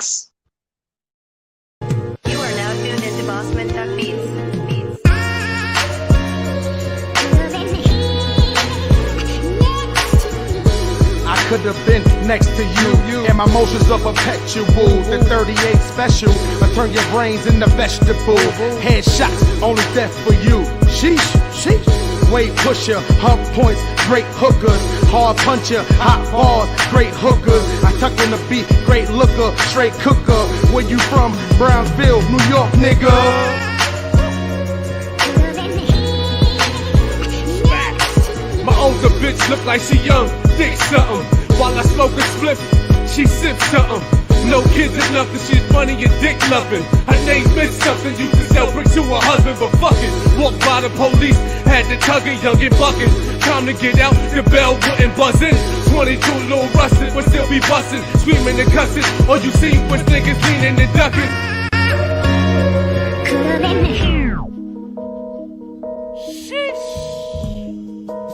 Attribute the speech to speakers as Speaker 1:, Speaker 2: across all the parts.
Speaker 1: Yikes!
Speaker 2: You are now tuned into Bossman Tuck Beats.
Speaker 3: I could have been next to you, and my motions are perpetual. The 38 special, I turn your brains into vegetable. Headshots, only death for you. Sheesh, sheesh. Weight pusher, hump points, great hookers. Hard puncher, hot bars, great hookers. I tuck in the beat, great looker, straight cooker. Where you from? Brownsville, New York, nigga.
Speaker 4: My older bitch look like she young, thick something. While I smoke a spliff, she sips something. No kids enough that she's funny and dick loving. Her name meant something, used to sell bricks to her husband, but fuck it. Walked by the police, had to tug it, young and bucking. Time to get out, the bell wouldn't buzz in. 22 little rusted, but still be busting. Screaming and cussing, all you see was niggas leaning and ducking.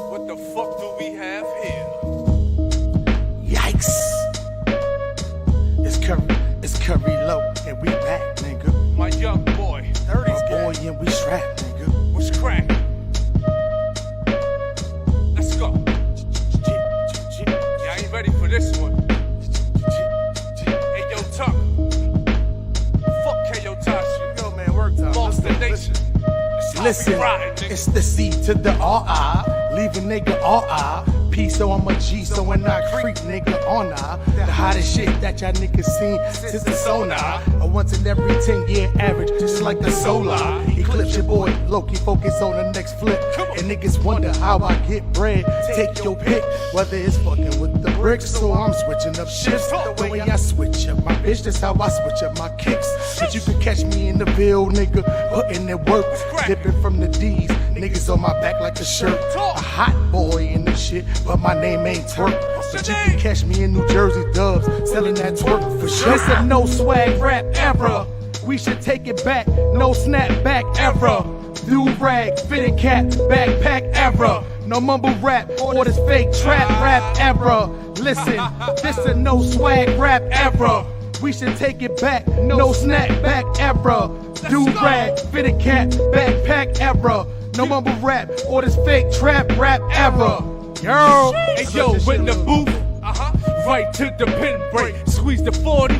Speaker 4: What the fuck do we have here?
Speaker 3: Yikes. It's Curry Low, and we back, nigga.
Speaker 4: My young boy, 30s
Speaker 3: My boy, and we strapped, nigga.
Speaker 4: what's crack? Let's go. Yeah, I ain't ready for this one. Hey, yo, Tuck. Fuck K.O. Tashi.
Speaker 3: Yo, man, work time.
Speaker 4: Lost the nation.
Speaker 3: Listen, it's the C to the R-I, leave a nigga R-I. P, so I'm a G, so when I creep, nigga, on I. The hottest shit that y'all niggas seen since the sonar. A once in every 10-year average, just like the solar. Eclipse your boy, Loki, focus on the next flip. And niggas wonder how I get bread. Take your pick, whether it's fucking with the bricks or I'm switching up shifts. The way I switch up my bitch, that's how I switch up my kicks. But you can catch me in the Ville, nigga, putting in work. Dipping from the D's, niggas on my back like a shirt. A hot boy in this shit, but my name ain't Twerk. But you can catch me in New Jersey Dubs, selling that twerk for sure. It's a no swag rap era. We should take it back, no snapback era. Do rag, fitted cap, backpack era. No mumble rap or this fake trap rap era. Listen, this a no swag rap era. We should take it back, no snapback era. Do rag, fitted cap, backpack era. No mumble rap or this fake trap rap era. Yo,
Speaker 4: Hey, yo, in the booth. Right to the pin break. Squeeze the 40.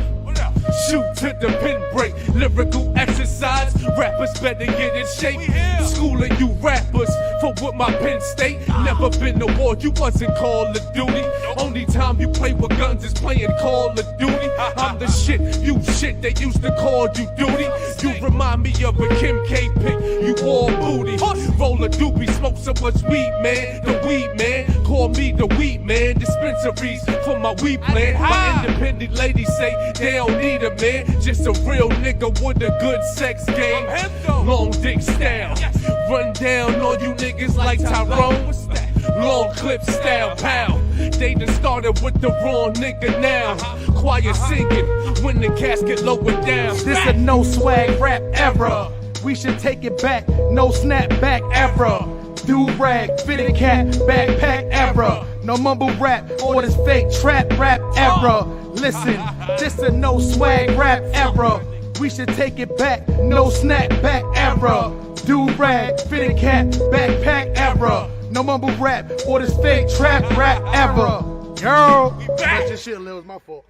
Speaker 4: Shoot to the pin break. Lyrical exercise. Rappers better get in shape. Schooling you rappers for what my pen state. Never been to war, you wasn't Call of Duty. Only time you play with guns is playing Call of Duty. I'm the shit, you shit, they used to call you duty. You remind me of a Kim K pick, you all booty. Roll a doobie, smoke so much weed, man. The weed man, call me the weed man. Dispensaries for my weed plant. My independent ladies say they don't need a man. Just a real nigga with a good sex game. Long dick style. Run down on you niggas like Tyrone. Long clip style, pal. They done started with the wrong nigga now. Choir singing when the casket lowered down.
Speaker 3: This a no swag rap era. We should take it back, no snapback era. Do rag, fitted cap, backpack era. No mumble rap or this fake trap rap era. Listen, this a no swag rap era. We should take it back, no snapback era. Do rag, fitted cap, backpack era. No mumble rap or this fake trap rap era. Yo, that's your shit, Lil. It's my fault.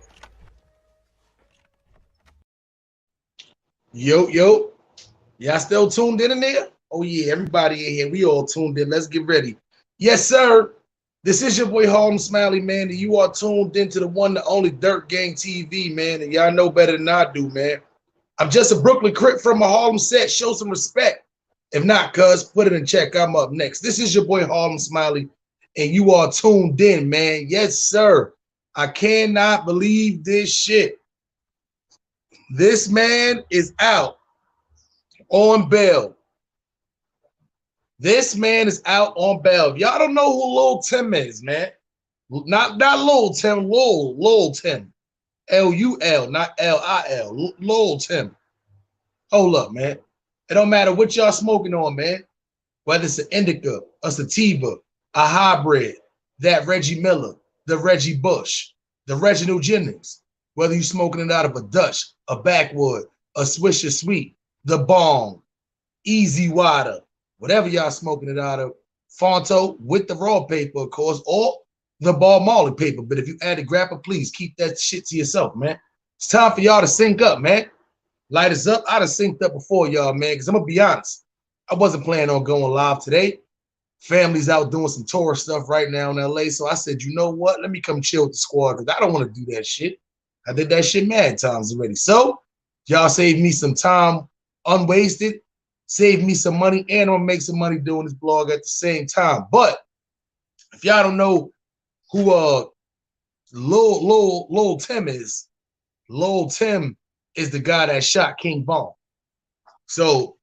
Speaker 1: Yo, y'all still tuned in there? Oh yeah, everybody in here, we all tuned in. Let's get ready. Yes, sir. This is your boy Harlem Smiley, man, and you are tuned into the one, the only Dirt Gang TV, man, and y'all know better than I do, man. I'm just a Brooklyn Crip from a Harlem set. Show some respect. If not, cuz, put it in check. I'm up next. This is your boy Harlem Smiley, and you are tuned in, man. Yes, sir. I cannot believe this shit. This man is out on bail. This man is out on bail. Y'all don't know who Lil Tim is, man. Not Lil Tim, Lil Tim. L-U-L, not L-I-L. Lil Tim. Hold up, man. It don't matter what y'all smoking on, man. Whether it's an indica, a sativa, a hybrid, that Reggie Miller, the Reggie Bush, the Reginald Jennings, whether you smoking it out of a Dutch, a backwood, a Swisher Sweet, the Bong, Easy Water, whatever y'all smoking it out of, Fonto with the raw paper, of course, or the Ball Marley paper. But if you add a grapper, please keep that shit to yourself, man. It's time for y'all to sync up, man. Light us up. I'd have synced up before y'all, man, because I'm going to be honest. I wasn't planning on going live today. Family's out doing some tourist stuff right now in LA. So I said, you know what? Let me come chill with the squad because I don't want to do that shit. I did that shit mad times already. So y'all saved me some time unwasted, saved me some money, and I'm going to make some money doing this blog at the same time. But if y'all don't know who Lil Tim is, Lil Tim is the guy that shot King Von. So,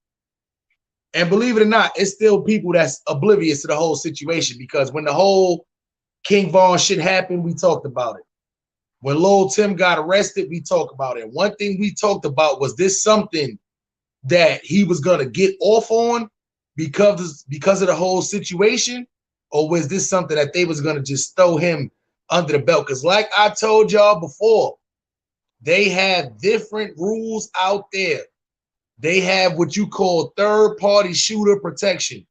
Speaker 1: and believe it or not, it's still people that's oblivious to the whole situation because when the whole King Von shit happened, we talked about it. When Lil Tim got arrested, we talked about it. One thing we talked about was this something that he was going to get off on because of the whole situation, or was this something that they was going to just throw him under the belt? Because like I told y'all before, they have different rules out there. They have what you call third-party shooter protection,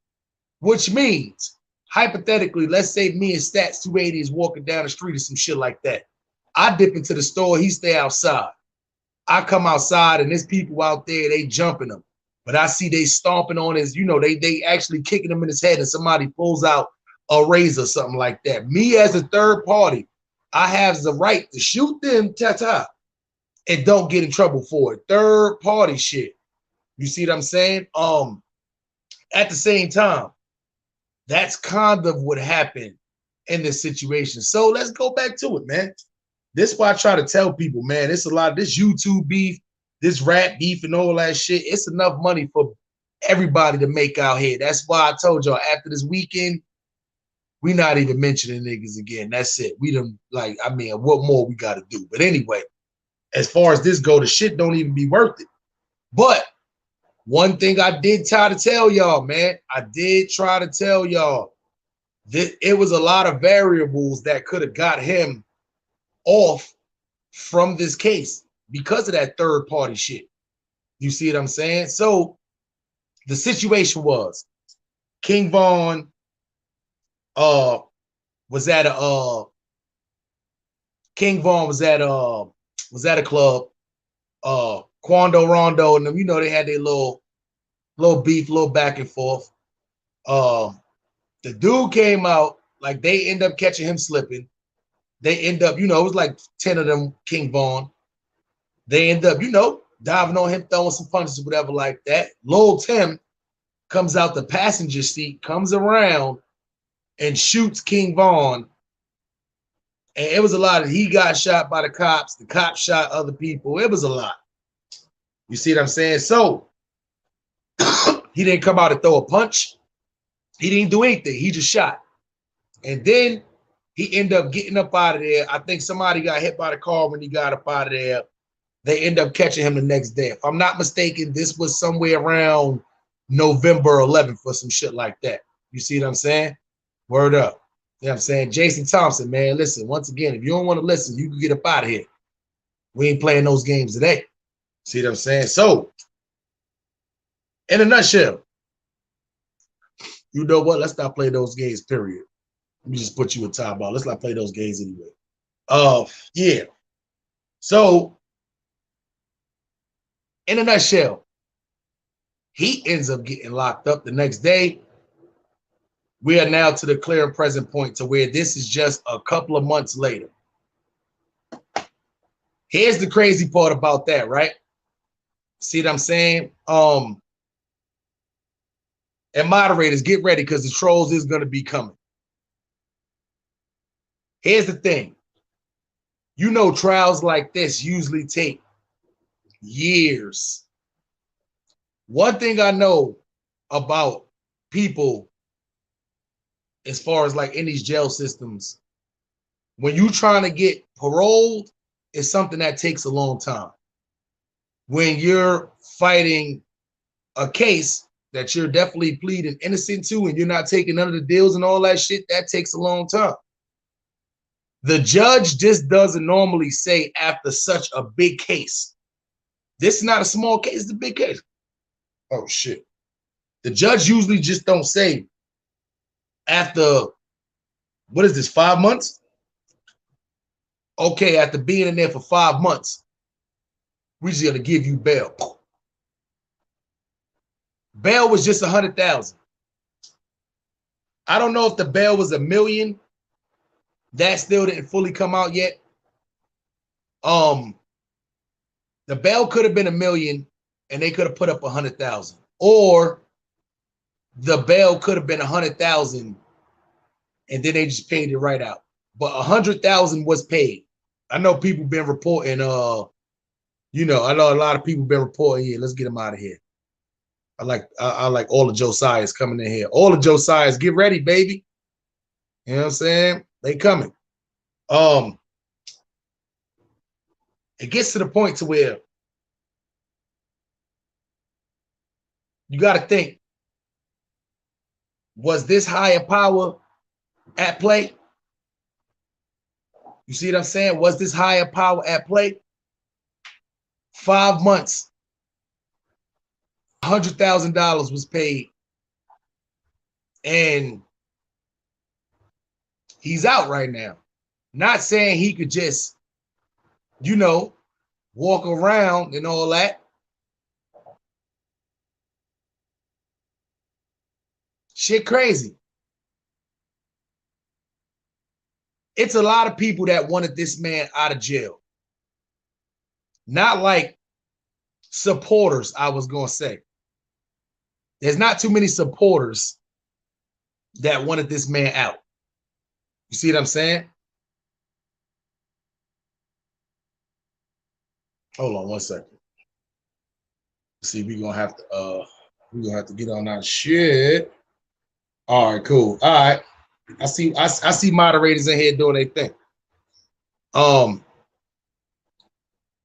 Speaker 1: which means, hypothetically, let's say me and Stats 280 is walking down the street or some shit like that. I dip into the store, he stay outside. I come outside and there's people out there, they jumping him. But I see they stomping on his, they actually kicking him in his head and somebody pulls out a razor or something like that. Me as a third party, I have the right to shoot them, and don't get in trouble for it. Third party shit. You see what I'm saying? At the same time, that's kind of what happened in this situation. So let's go back to it, man. This is why I try to tell people, man, it's a lot of this YouTube beef, this rap beef and all that shit. It's enough money for everybody to make out here. That's why I told y'all after this weekend, we not even mentioning niggas again. That's it. We done what more we got to do? But anyway, as far as this go, the shit don't even be worth it. But one thing I did try to tell y'all, man, that it was a lot of variables that could have got him off from this case because of that third party shit. You see what I'm saying? So the situation was King Von was at a club, Quando Rondo and them, they had their little beef, little back and forth. The dude came out, like they end up catching him slipping. They end up, it was like 10 of them, King Von. They end up, diving on him, throwing some punches, whatever like that. Lil Tim comes out the passenger seat, comes around and shoots King Von. And it was a lot of, he got shot by the cops shot other people. It was a lot. You see what I'm saying? So he didn't come out and throw a punch. He didn't do anything. He just shot. And then he ended up getting up out of there. I think somebody got hit by the car when he got up out of there. They end up catching him the next day. If I'm not mistaken, this was somewhere around November 11th or some shit like that. You see what I'm saying? Word up. You know what I'm saying? Jason Thompson, man, listen, once again, if you don't want to listen, you can get up out of here. We ain't playing those games today. See what I'm saying? So, in a nutshell, you know what? Let's not play those games, period. Let me just put you a timeout. Let's not play those games anyway. Yeah. So, in a nutshell, he ends up getting locked up the next day. We are now to the clear and present point to where this is just a couple of months later. Here's the crazy part about that, right? See what I'm saying? And moderators, get ready because the trolls is going to be coming. Here's the thing. Trials like this usually take years. One thing I know about people as far as like in these jail systems, when you're trying to get paroled, it's something that takes a long time. When you're fighting a case that you're definitely pleading innocent to and you're not taking none of the deals and all that shit, that takes a long time. The judge just doesn't normally say after such a big case. This is not a small case, it's a big case. Oh shit. The judge usually just don't say after, what is this, 5 months? Okay, after being in there for 5 months, we're just gonna give you bail. Bail was just 100,000. I don't know if the bail was 1 million. That still didn't fully come out yet. The bail could have been 1 million and they could have put up 100,000. Or the bail could have been 100,000 and then they just paid it right out. But 100,000 was paid. I know people been reporting, you know, I know a lot of people been reporting, yeah, let's get him out of here. I like all the Josiahs coming in here. All the Josiahs, get ready, baby. You know what I'm saying? They coming. It gets to the point to where you got to think, was this higher power at play? You see what I'm saying? Was this higher power at play? 5 months, $100,000 was paid, and he's out right now. Not saying he could just, you know, walk around and all that. Shit crazy. It's a lot of people that wanted this man out of jail. Not like supporters, I was going to say. There's not too many supporters that wanted this man out. You see what I'm saying? Hold on one second. See, we're gonna have to get on that shit. All right, cool. All right. I see moderators in here doing their thing.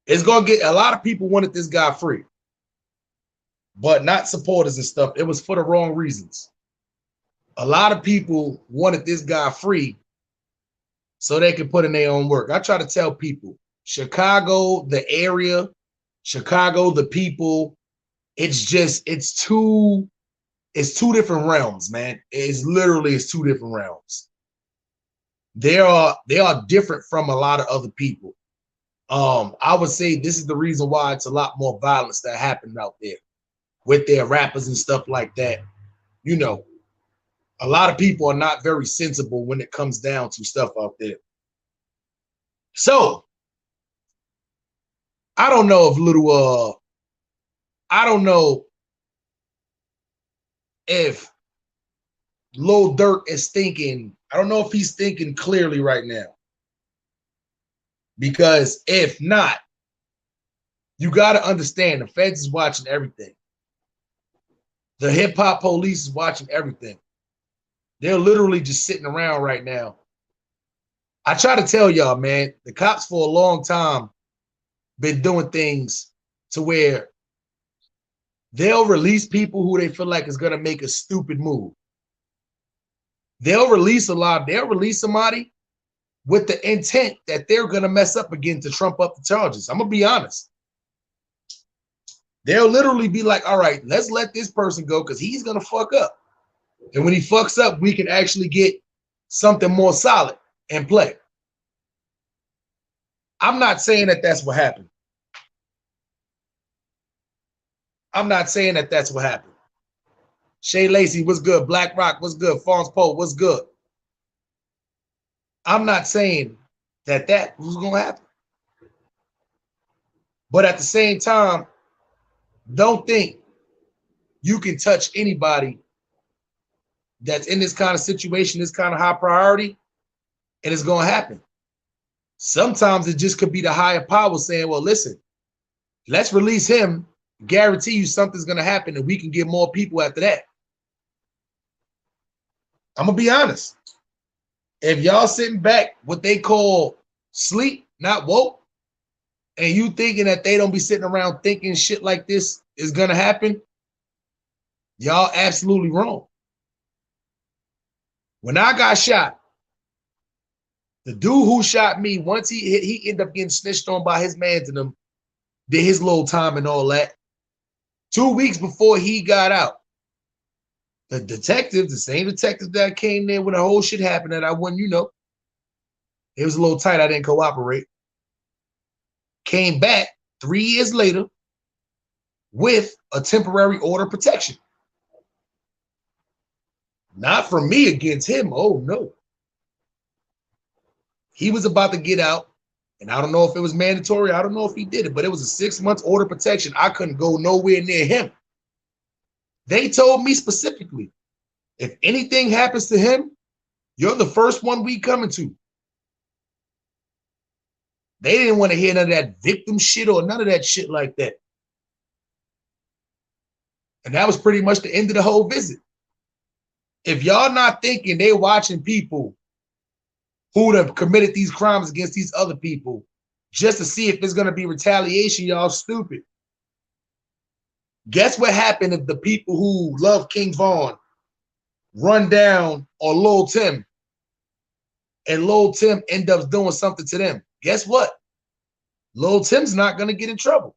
Speaker 1: It's gonna get a lot of people wanted this guy free, but not supporters and stuff. It was for the wrong reasons. A lot of people wanted this guy free so they could put in their own work. I try to tell people, Chicago, the area, Chicago, the people, it's two different realms, man. It's two different realms. They are different from a lot of other people. I would say this is the reason why it's a lot more violence that happened out there with their rappers and stuff like that. You know, a lot of people are not very sensible when it comes down to stuff out there. So I don't know if I don't know if Lil Durk is thinking, I don't know if he's thinking clearly right now. Because if not, you got to understand the feds is watching everything. The hip hop police is watching everything. They're literally just sitting around right now. I try to tell y'all, man, the cops for a long time been doing things to where they'll release people who they feel like is going to make a stupid move. They'll release somebody with the intent that they're going to mess up again to trump up the charges. I'm going to be honest. They'll literally be like, all right, let's let this person go because he's going to fuck up. And when he fucks up, we can actually get something more solid in play. I'm not saying that that's what happened. I'm not saying that that's what happened. Shay Lacey, what's good? Black Rock, what's good? Fonz Poe, what's good? I'm not saying that that was going to happen. But at the same time, don't think you can touch anybody that's in this kind of situation, this kind of high priority, and it's going to happen. Sometimes it just could be the higher power saying, well, listen, let's release him, guarantee you something's going to happen, and we can get more people after that. I'm going to be honest. If y'all sitting back, what they call sleep, not woke, and you thinking that they don't be sitting around thinking shit like this is going to happen, y'all absolutely wrong. When I got shot, The dude who shot me, once he ended up getting snitched on by his mans and them, did his little time and all that. 2 weeks before he got out, the detective, the same detective that came there when the whole shit happened that I wouldn't, it was a little tight. I didn't cooperate. Came back 3 years later with a temporary order of protection. Not from me against him. Oh, no. He was about to get out, and I don't know if it was mandatory. I don't know if he did it, but it was a 6 months order of protection. I couldn't go nowhere near him. They told me specifically, if anything happens to him, you're the first one we coming to. They didn't want to hear none of that victim shit or none of that shit like that. And that was pretty much the end of the whole visit. If y'all not thinking they watching people who have committed these crimes against these other people just to see if there's going to be retaliation, y'all stupid. Guess what happened if the people who love King Von run down on Lil Tim and Lil Tim end up doing something to them? Guess what? Lil Tim's not going to get in trouble.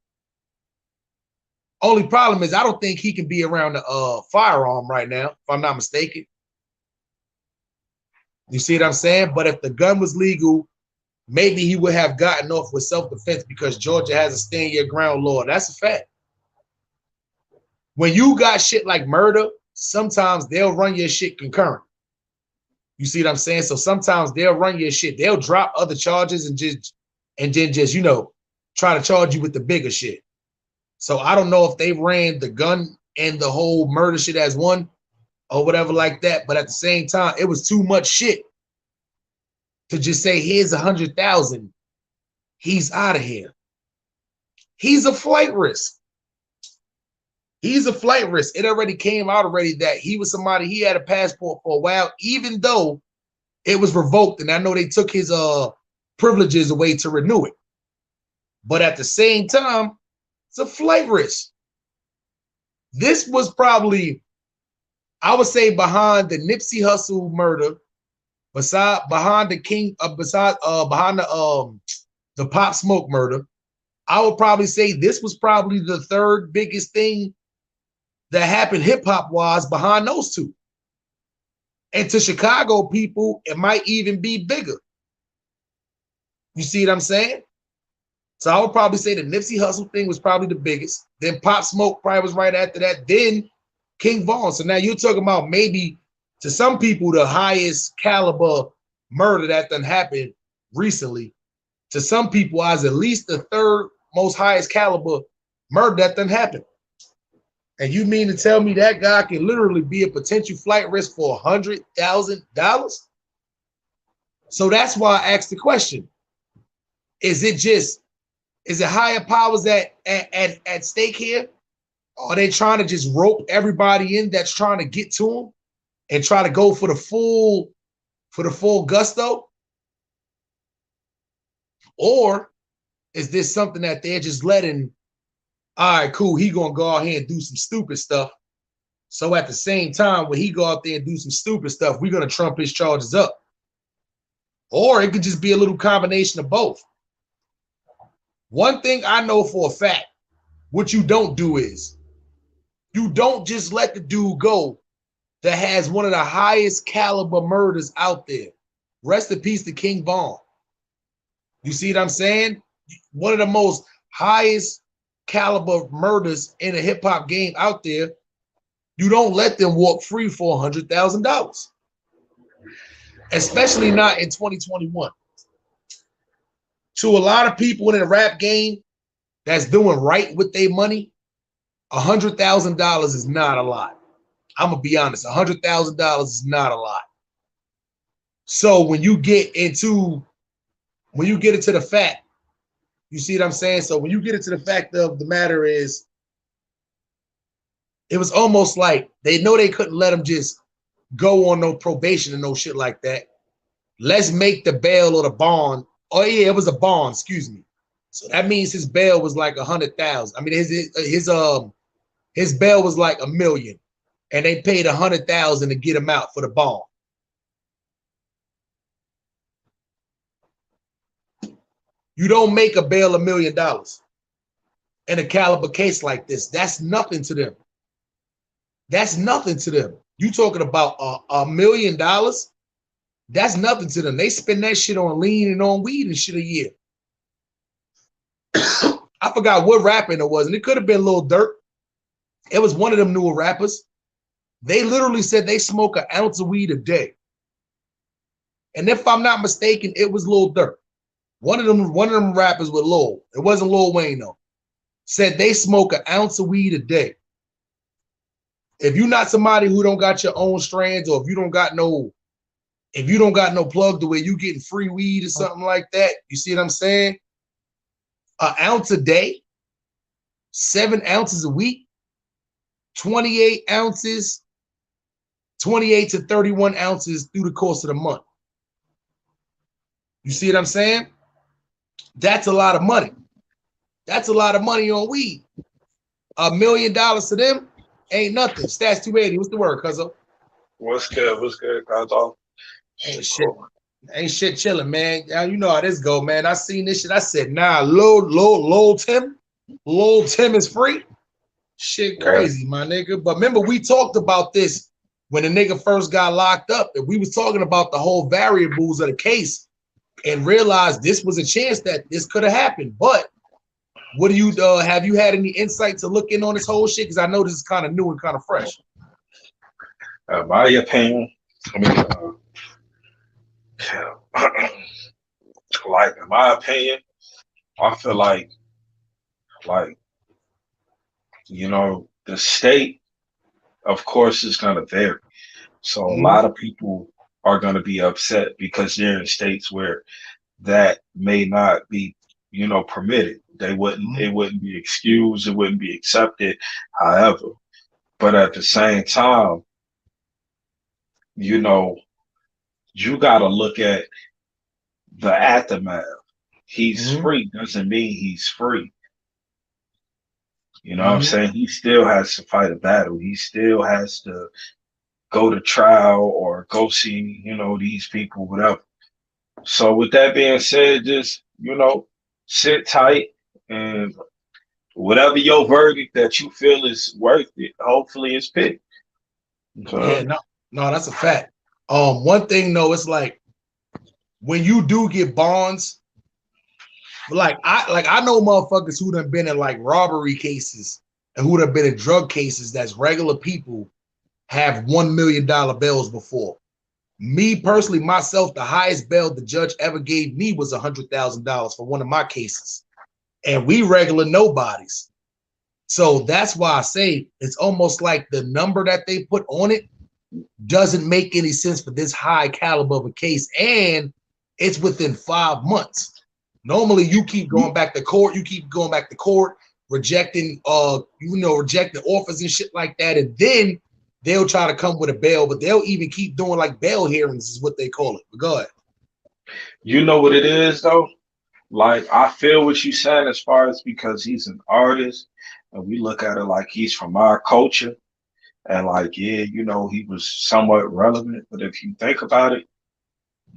Speaker 1: Only problem is I don't think he can be around a firearm right now, if I'm not mistaken. You see what I'm saying? But if the gun was legal, maybe he would have gotten off with self-defense because Georgia has a stand your ground law. That's a fact. When you got shit like murder, sometimes they'll run your shit concurrent. You see what I'm saying? So sometimes they'll run your shit. They'll drop other charges and then just try to charge you with the bigger shit. So I don't know if they ran the gun and the whole murder shit as one or whatever like that. But at the same time, it was too much shit to just say, here's 100,000. He's out of here. He's a flight risk. He's a flight risk. It already came out already that he was somebody, he had a passport for a while, even though it was revoked. And I know they took his privileges away to renew it. But at the same time, it's a flight risk. This was probably, I would say, behind the Nipsey Hussle murder, behind the Pop Smoke murder, I would probably say this was probably the third biggest thing that happened hip-hop wise behind those two. And to Chicago people, it might even be bigger. You see what I'm saying? So I would probably say the Nipsey Hussle thing was probably the biggest. Then Pop Smoke probably was right after that. Then King Von. So now you're talking about maybe to some people the highest caliber murder that done happened recently. To some people, as at least the third most highest caliber murder that done happened. And you mean to tell me that guy can literally be a potential flight risk for $100,000? So that's why I asked the question. Is it higher powers at stake here? Or are they trying to just rope everybody in that's trying to get to him and try to go for the full gusto? Or is this something that they're just letting, all right, cool, he gonna go out here and do some stupid stuff. So at the same time, when he go out there and do some stupid stuff, we're gonna trump his charges up. Or it could just be a little combination of both. One thing I know for a fact, what you don't do is you don't just let the dude go that has one of the highest caliber murders out there. Rest in peace to King Von. You see what I'm saying? One of the most highest caliber murders in the hip hop game out there. You don't let them walk free for $100,000, especially not in 2021. To a lot of people in the rap game that's doing right with their money, $100,000 is not a lot. I'm gonna be honest, $100,000 is not a lot. So when you get into the fact, you see what I'm saying? So when you get into the fact of the matter is, it was almost like they know they couldn't let him just go on no probation and no shit like that. Let's make the bail or the bond. Oh yeah, it was a bond, excuse me. So that means his bail was like 100,000. I mean, his bail was like $1 million, and they paid 100,000 to get him out for the bond. You don't make a bail $1 million in a caliber case like this. That's nothing to them. That's nothing to them. You talking about $1 million? That's nothing to them. They spend that shit on lean and on weed and shit a year. I forgot what rapping it was, and it could have been Lil Durk. It was one of them newer rappers. They literally said they smoke an ounce of weed a day. And if I'm not mistaken, it was Lil Durk. One of them rappers with Lil. It wasn't Lil Wayne though. Said they smoke an ounce of weed a day. If you're not somebody who don't got your own strands, or if you don't got no plug to where you getting free weed or something like that, you see what I'm saying? An ounce a day, 7 ounces a week, 28 ounces, 28 to 31 ounces through the course of the month. You see what I'm saying? That's a lot of money. That's a lot of money on weed. $1 million to them ain't nothing. Stats 280. What's the word, cuzzo?
Speaker 5: What's good? What's good, cuzzo?
Speaker 1: Ain't shit chilling, man. You know how this go, man. I seen this shit. I said, nah, Lil Tim is free. Shit crazy, my nigga. But remember, we talked about this when the nigga first got locked up, and we was talking about the whole variables of the case and realized this was a chance that this could have happened. But what do you have you had any insight to look in on this whole shit? Because I know this is kind of new and kind of fresh.
Speaker 5: My opinion, I mean, like in my opinion, I feel like you know, the state, of course, is gonna vary. So a lot of people are gonna be upset because they're in states where that may not be, you know, permitted. They wouldn't, it wouldn't be excused, it wouldn't be accepted, however. But at the same time, you know, you gotta look at the aftermath. He's free doesn't mean he's free. You know what I'm saying? He still has to fight a battle. He still has to go to trial or go see, you know, these people, whatever. So with that being said, just, you know, sit tight and whatever your verdict that you feel is worth it, hopefully it's picked.
Speaker 1: Yeah, no, that's a fact. One thing though, it's like when you do get bonds, like I know motherfuckers who done been in like robbery cases and who done been in drug cases that's regular people have $1 million bails before. Me personally, myself, the highest bail the judge ever gave me was $100,000 for one of my cases. And we regular nobodies. So that's why I say it's almost like the number that they put on it doesn't make any sense for this high caliber of a case. And it's within 5 months. Normally you keep going back to court, rejecting rejecting offers and shit like that, and then they'll try to come with a bail, but they'll even keep doing like bail hearings is what they call it. But go ahead.
Speaker 5: You know what it is though? Like, I feel what you're saying as far as because he's an artist and we look at it like he's from our culture and like, yeah, you know, he was somewhat relevant, but if you think about it,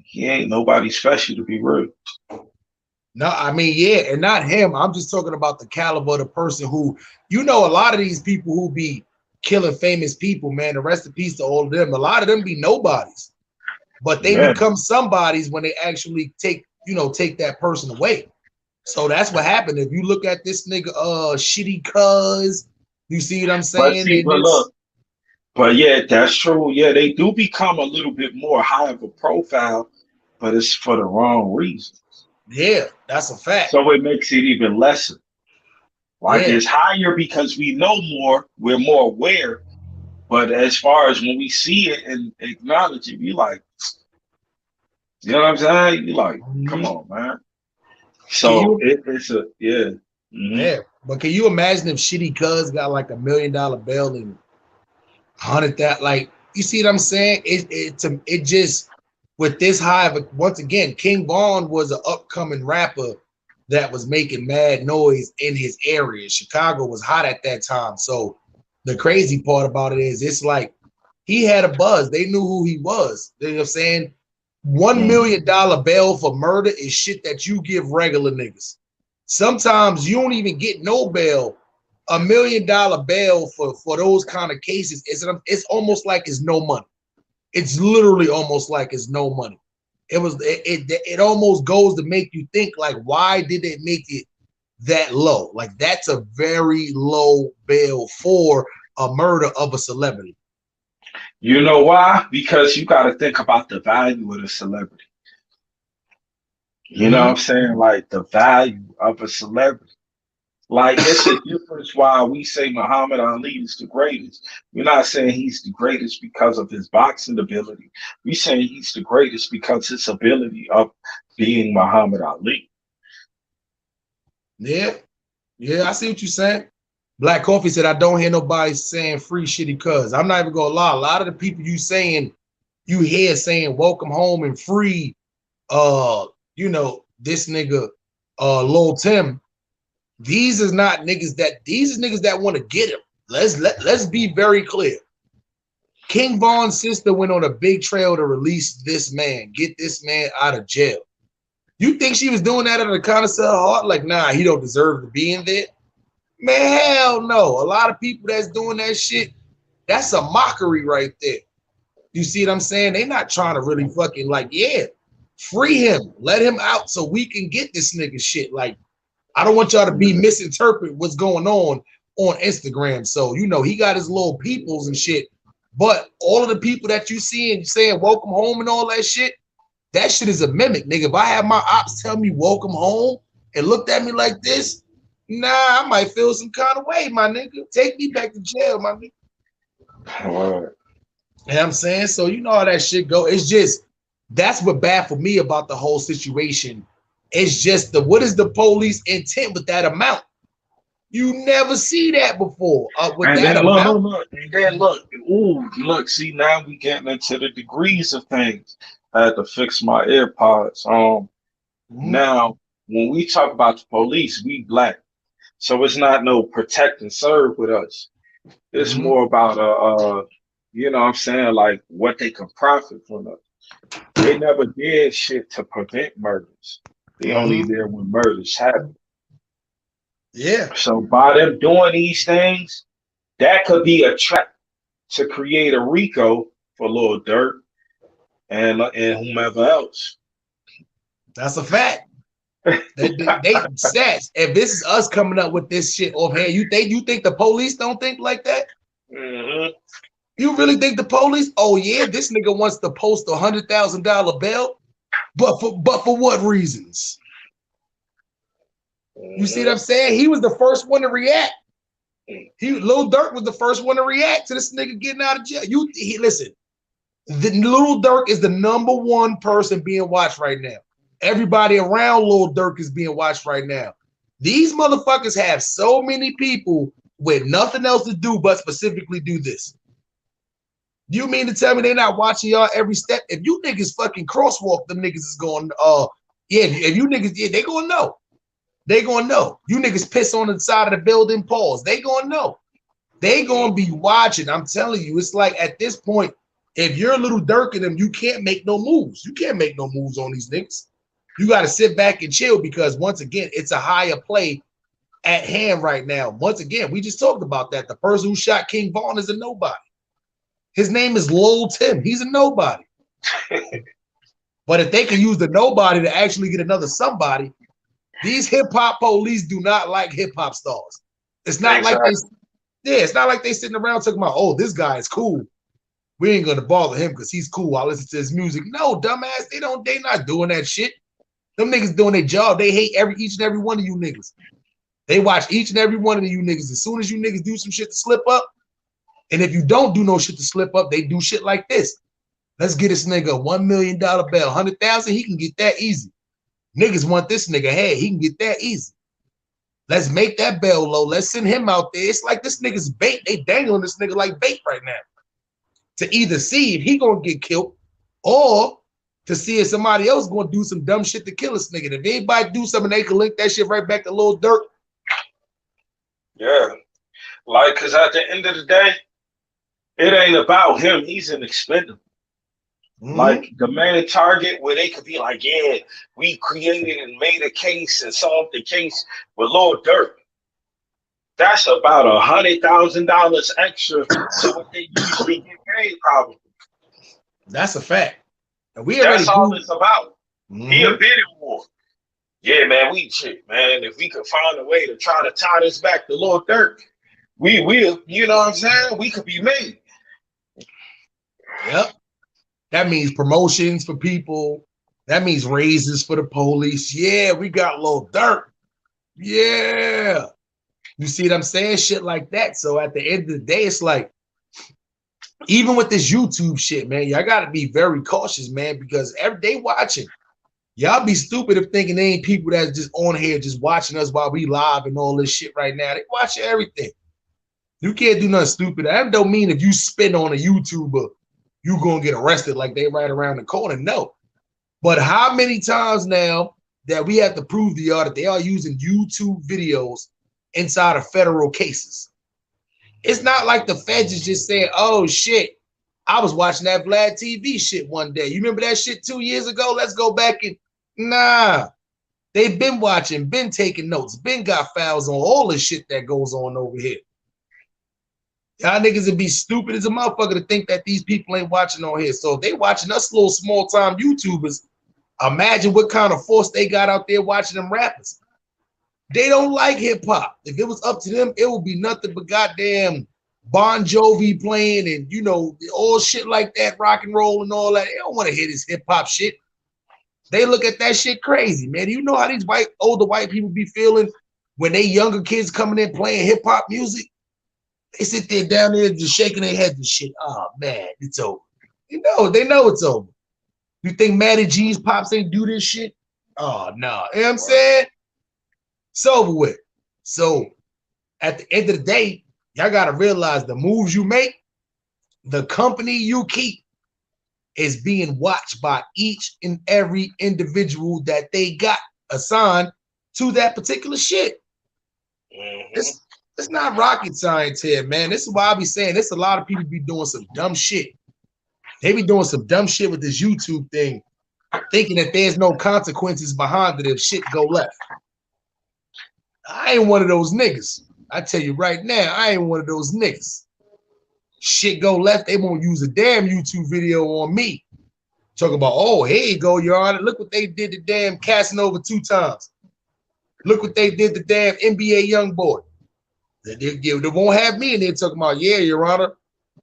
Speaker 5: he ain't nobody special, to be real.
Speaker 1: No, I mean, yeah, and not him. I'm just talking about the caliber of the person who, you know, a lot of these people who be killing famous people, man, the rest in peace to all of them. A lot of them be nobodies, but they become somebodies when they actually take that person away. So that's what happened. If you look at this nigga, Shitty Cuz, you see what I'm saying?
Speaker 5: But yeah, that's true. Yeah, they do become a little bit more high of a profile, but it's for the wrong reasons.
Speaker 1: Yeah, that's a fact.
Speaker 5: So it makes it even lesser. Like it's higher because we know more, we're more aware. But as far as when we see it and acknowledge it, we like, you know what I'm saying? You like, come on, man. So it's a
Speaker 1: yeah. But can you imagine if Shitty Cuz got like $1 million bail and 100 that, like, you see what I'm saying? It just with this high of a, once again, King Von was an upcoming rapper that was making mad noise in his area. Chicago was hot at that time. So the crazy part about it is it's like he had a buzz. They knew who he was. You know what I'm saying? $1 million bail for murder is shit that you give regular niggas. Sometimes you don't even get no bail. $1 million bail for those kind of cases it's almost like it's no money. It's literally almost like it's no money. It almost goes to make you think, like, why did they make it that low? Like, that's a very low bail for a murder of a celebrity.
Speaker 5: You know why? Because you got to think about the value of the celebrity. You know what I'm saying? Like, the value of a celebrity. Like, it's a difference why we say Muhammad Ali is the greatest. We're not saying he's the greatest because of his boxing ability. We're saying he's the greatest because his ability of being Muhammad Ali.
Speaker 1: Yeah. I see what you're saying. Black Coffee said, I don't hear nobody saying free shitty cuz. I'm not even gonna lie. A lot of the people you hear saying welcome home and free, this nigga, Lil Tim, these is niggas that want to get him. Let's be very clear. King Von's sister went on a big trail to release this man, get this man out of jail. You think she was doing that out of the kindness of her heart? Like, nah, he don't deserve to be in there. Man, hell no. A lot of people that's doing that shit, that's a mockery right there. You see what I'm saying? They not trying to really fucking, like, yeah, free him. Let him out so we can get this nigga shit. Like, I don't want y'all to be misinterpret what's going on Instagram. So, he got his little peoples and shit. But all of the people that you see and saying welcome home and all that shit is a mimic, nigga. If I have my ops tell me welcome home and looked at me like this, nah, I might feel some kind of way, my nigga. Take me back to jail, my nigga. You know what I'm saying? So you know how that shit go. It's just, that's what baffled me about the whole situation. It's just what is the police intent with that amount? You never see that before. With that amount.
Speaker 5: Look, see, now we getting into the degrees of things. I had to fix my AirPods. Now, when we talk about the police, we Black. So it's not no protect and serve with us. It's more about you know what I'm saying, like what they can profit from us. They never did shit to prevent murders. They only there when murders happen.
Speaker 1: Yeah.
Speaker 5: So by them doing these things, that could be a trap to create a RICO for Lil Durk and whomever else.
Speaker 1: That's a fact. They stats. If this is us coming up with this shit offhand, you think the police don't think like that? You really think the police? Oh yeah, this nigga wants to post $100,000 bail, but for what reasons? You see what I'm saying? He was the first one to react. Lil Durk was the first one to react to this nigga getting out of jail. Listen, Lil Durk is the #1 person being watched right now. Everybody around Lil Durk is being watched right now. These motherfuckers have so many people with nothing else to do but specifically do this. You mean to tell me they're not watching y'all every step? If you niggas fucking crosswalk, them niggas is going, if you niggas, they gonna know. They gonna know. You niggas piss on the side of the building, pause. They gonna know. They gonna be watching. I'm telling you, it's like at this point, if you're a Little Durk in them, you can't make no moves. You can't make no moves on these niggas. You got to sit back and chill because once again, it's a higher play at hand right now. Once again, we just talked about that. The person who shot King Von is a nobody. His name is Lil Tim. He's a nobody. But if they can use the nobody to actually get another somebody, these hip hop police do not like hip hop stars. It's not like it's not like they sitting around talking about, oh, this guy is cool. We ain't gonna bother him because he's cool. I'll listen to his music. No, dumbass, they not doing that shit. Them niggas doing their job. They hate each and every one of you niggas. They watch each and every one of you niggas. As soon as you niggas do some shit to slip up, and if you don't do no shit to slip up, they do shit like this. Let's get this nigga a $1 million bail. 100,000, he can get that easy. Niggas want this nigga, hey, he can get that easy. Let's make that bail low. Let's send him out there. It's like this nigga's bait. They dangling this nigga like bait right now. To either see if he gonna get killed or to see if somebody else gonna do some dumb shit to kill this nigga. If anybody do something, they can link that shit right back to Lil Durk.
Speaker 5: Yeah. Like, cause at the end of the day, it ain't about him. He's an expendable. Like the main target where they could be like, yeah, we created and made a case and solved the case with Lil Durk. That's about $100,000 extra to what they usually get paid, probably.
Speaker 1: That's a fact. And we already
Speaker 5: That's all it's about.
Speaker 1: Mm-hmm.
Speaker 5: He a bidding war. Yeah, man, man, if we could find a way to try to tie this back to Lil Durk, we will, you know what I'm saying? We could be made.
Speaker 1: Yep. That means promotions for people. That means raises for the police. Yeah, we got Lil Durk. Yeah. You see what I'm saying? Shit like that. So at the end of the day, it's like, even with this YouTube shit, man, y'all got to be very cautious, man, because every day watching. Y'all be stupid if thinking they ain't people that's just on here just watching us while we live and all this shit right now. They watch everything. You can't do nothing stupid. That don't mean if you spit on a YouTuber, you gonna get arrested like they right around the corner. No. But how many times now that we have to prove to y'all that they are using YouTube videos inside of federal cases? It's not like the feds is just saying, oh shit, I was watching that Vlad TV shit one day. You remember that shit 2 years ago? Let's go back and nah. They've been watching, been taking notes, been got files on all the shit that goes on over here. Y'all niggas would be stupid as a motherfucker to think that these people ain't watching on here. So if they watching us little small time YouTubers, imagine what kind of force they got out there watching them rappers. They don't like hip hop. If it was up to them, it would be nothing but goddamn Bon Jovi playing and, you know, all shit like that, rock and roll and all that. They don't want to hear this hip hop shit. They look at that shit crazy, man. You know how these older white people be feeling when they younger kids coming in playing hip hop music? They sit there down there just shaking their heads and shit. Oh man, it's over. You know, they know it's over. You think Matty G's pops ain't do this shit? Oh no. You know what I'm saying? It's over with. So at the end of the day, y'all gotta realize the moves you make, the company you keep is being watched by each and every individual that they got assigned to that particular shit. It's not rocket science here, man. This is why I be saying this. A lot of people be doing some dumb shit. They be doing some dumb shit with this YouTube thing, thinking that there's no consequences behind it if shit go left. I ain't one of those niggas. I tell you right now, I ain't one of those niggas. Shit go left, they won't use a damn YouTube video on me. Talk about, oh, here you go, Your Honor. Look what they did to damn Casanova 2 times. Look what they did to damn NBA YoungBoy. They won't have me in there talking about, yeah, Your Honor,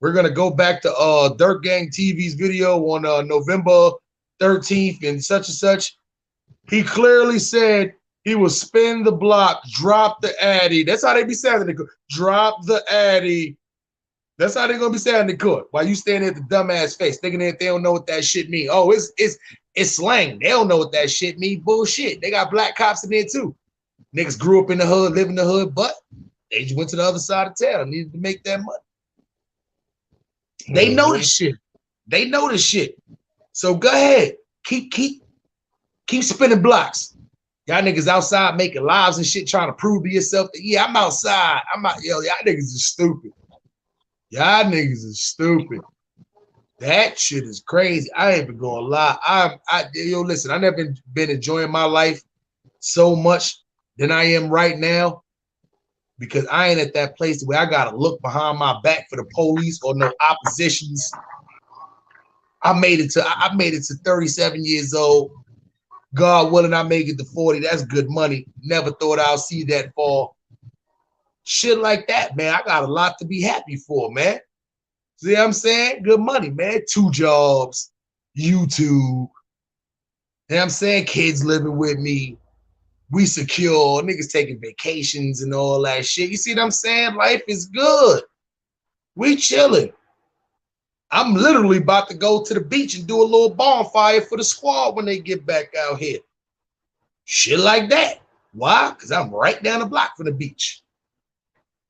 Speaker 1: we're going to go back to Dirt Gang TV's video on November 13th and such. He clearly said he will spin the block, drop the addy. That's how they be saying it. Drop the addy. That's how they're going to be saying in court. While you standing at the dumbass face, thinking that they don't know what that shit mean. Oh, it's slang. They don't know what that shit mean. Bullshit. They got black cops in there too. Niggas grew up in the hood, live in the hood, but they just went to the other side of town, needed to make that money. They know this shit. They know this shit. So go ahead. Keep spinning blocks. Y'all niggas outside making lives and shit, trying to prove to yourself that, yeah, I'm outside. Yo, y'all niggas is stupid. Y'all niggas is stupid. That shit is crazy. I ain't even gonna lie. Listen, I never been enjoying my life so much than I am right now, because I ain't at that place where I gotta look behind my back for the police or no oppositions. I made it to 37 years old. God willing, I make it to 40. That's good money. Never thought I'll see that fall. Shit like that, man. I got a lot to be happy for, man. See what I'm saying? Good money, man. 2 jobs, YouTube. You know what I'm saying? Kids living with me. We secure. Niggas taking vacations and all that shit. You see what I'm saying? Life is good. We chilling. I'm literally about to go to the beach and do a little bonfire for the squad when they get back out here. Shit like that. Why? Because I'm right down the block from the beach.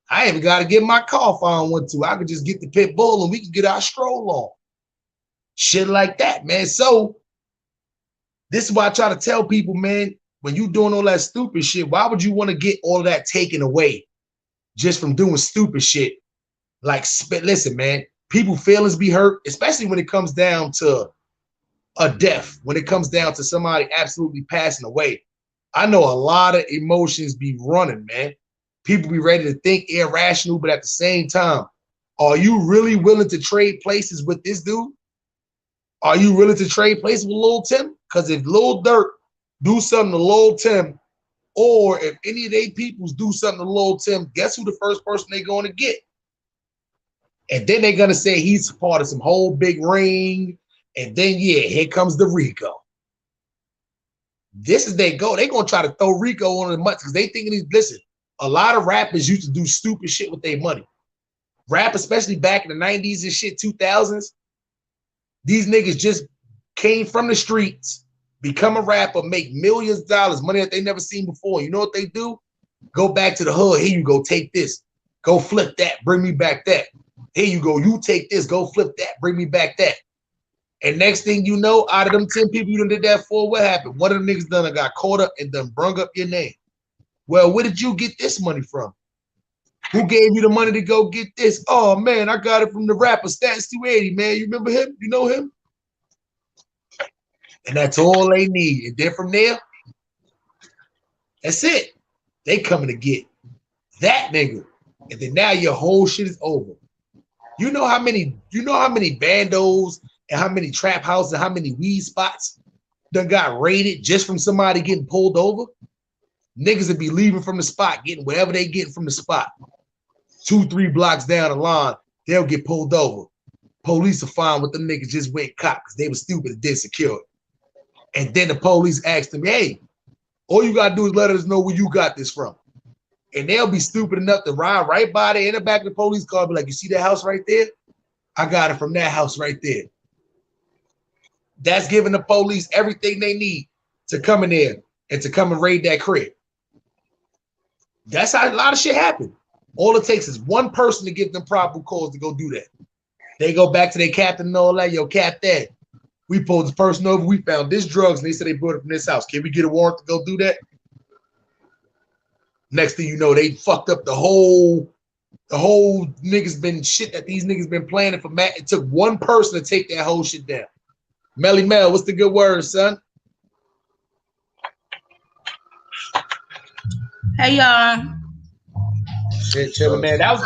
Speaker 1: I ain't even got to get my car if I don't want to. I could just get the pit bull and we can get our stroll on. Shit like that, man. So this is why I try to tell people, man, when you doing all that stupid shit, why would you want to get all that taken away just from doing stupid shit? Like, listen, man, people feelings be hurt, especially when it comes down to a death, when it comes down to somebody absolutely passing away, I know a lot of emotions be running, man. People be ready to think irrational, but at the same time, are you really willing to trade places with this dude? Are you willing to trade places with Lil Tim? Because if Lil Durk do something to Lil Tim, or if any of they peoples do something to Lil Tim, guess who the first person they're going to get? And then they're going to say he's part of some whole big ring. And then, yeah, here comes the Rico. This is they go. They're going to try to throw Rico on the money because they thinking, listen, a lot of rappers used to do stupid shit with their money. Rap, especially back in the 90s and shit, 2000s, these niggas just came from the streets, become a rapper, make millions of dollars, money that they never seen before. You know what they do? Go back to the hood. Here you go, take this. Go flip that, bring me back that. Here you go, you take this, go flip that, bring me back that. And next thing you know, out of them 10 people you done did that for, what happened? One of the niggas done got caught up and done brung up your name. Well, where did you get this money from? Who gave you the money to go get this? Oh, man, I got it from the rapper Stats 280, man. You remember him? You know him? And that's all they need. And then from there, that's it. They coming to get that nigga. And then now your whole shit is over. You know how many bandos and how many trap houses and how many weed spots done got raided just from somebody getting pulled over? Niggas would be leaving from the spot, getting whatever they getting from the spot. 2-3 blocks down the line, they'll get pulled over. Police will find what the niggas just went cop because they were stupid and didn't secure it. And then the police ask them, hey, all you got to do is let us know where you got this from. And they'll be stupid enough to ride right by there in the back of the police car, be like, you see that house right there? I got it from that house right there. That's giving the police everything they need to come in there and to come and raid that crib. That's how a lot of shit happen. All it takes is one person to give them probable cause to go do that. They go back to their captain and all that. Yo, captain, we pulled this person over. We found this drugs, and they said they brought it from this house. Can we get a warrant to go do that? Next thing you know, they fucked up the whole niggas been shit that these niggas been planning for Matt. It took one person to take that whole shit down. Melly Mel, what's the good word, son?
Speaker 6: Hey y'all.
Speaker 1: Shit, chillin', man. That was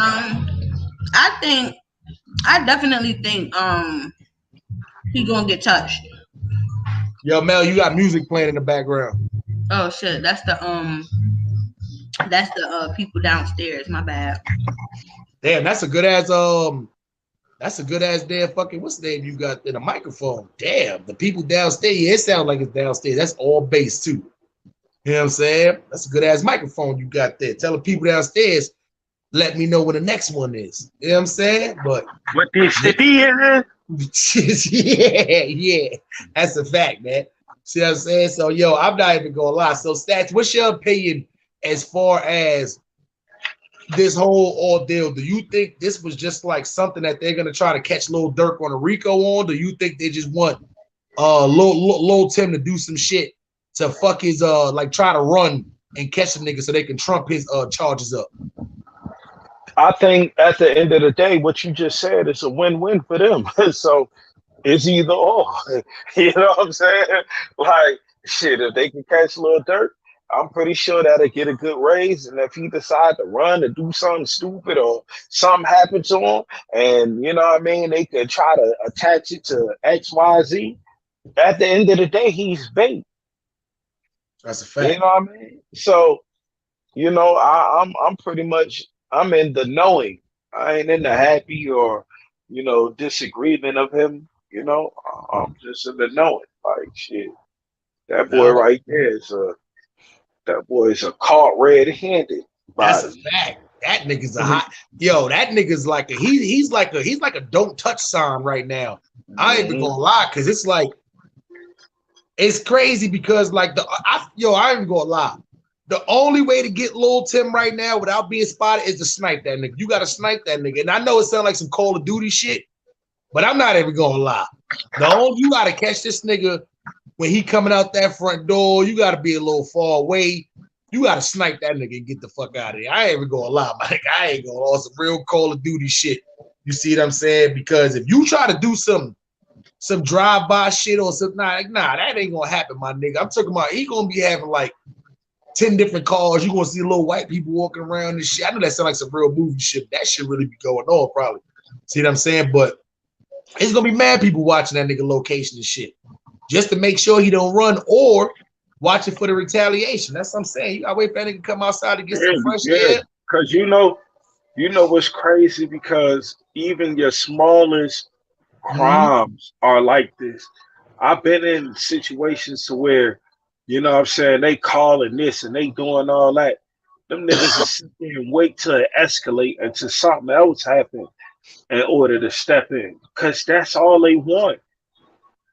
Speaker 6: I definitely think he gonna get touched.
Speaker 1: Yo, Mel, you got music playing in the background.
Speaker 6: Oh shit, that's the people downstairs. My bad.
Speaker 1: Damn, that's a good ass damn fucking what's the name you got in a microphone? Damn, the people downstairs. Yeah, it sounds like it's downstairs. That's all bass too. You know what I'm saying? That's a good ass microphone you got there. Tell the people downstairs, let me know when the next one is. You know what I'm saying? But
Speaker 5: what this city is?
Speaker 1: yeah, that's a fact, man. See what I'm saying? So, yo, I'm not even gonna lie. So, Stats, what's your opinion as far as this whole ordeal? Do you think this was just like something that they're gonna try to catch Lil Durk on a Rico on? Do you think they just want Lil Tim to do some shit to fuck his like try to run and catch the nigga so they can trump his charges up?
Speaker 5: I think at the end of the day, what you just said is a win-win for them. So it's either or. You know what I'm saying? Like, shit, if they can catch Lil Durk, I'm pretty sure that'll get a good raise. And if he decide to run or do something stupid or something happen to him, and you know what I mean, they could try to attach it to XYZ. At the end of the day, he's bait.
Speaker 1: That's a fact.
Speaker 5: You know what I mean? So, you know, I'm in the knowing. I ain't in the happy or, you know, disagreement of him. You know, I'm just in the knowing. Like, shit, that boy right there is that boy is a caught red-handed.
Speaker 1: That's a fact. That nigga's a hot. Yo, that nigga's like he's like a don't touch sign right now. I ain't even gonna lie, cause it's like it's crazy because like I ain't even gonna lie. The only way to get Lil Tim right now without being spotted is to snipe that nigga. You got to snipe that nigga. And I know it sounds like some Call of Duty shit, but I'm not even going to lie. You got to catch this nigga when he coming out that front door. You got to be a little far away. You got to snipe that nigga and get the fuck out of here. I ain't even going to lie, Mike. I ain't going to lie. Some real Call of Duty shit. You see what I'm saying? Because if you try to do something some drive-by shit or something. Nah, that ain't gonna happen, my nigga. I'm talking about he gonna be having like 10 different cars. You gonna see little white people walking around and shit. I know that sounds like some real movie shit. That shit really be going on, probably. See what I'm saying? But it's gonna be mad people watching that nigga location and shit, just to make sure he don't run or watch it for the retaliation. That's what I'm saying. You gotta wait for that nigga to come outside to get some fresh air.
Speaker 5: Because you know what's crazy? Because even your smallest crimes are like this. I've been in situations to where, you know what I'm saying, they calling this and they doing all that. Them niggas just sit there and wait till it escalate until something else happens in order to step in. Because that's all they want.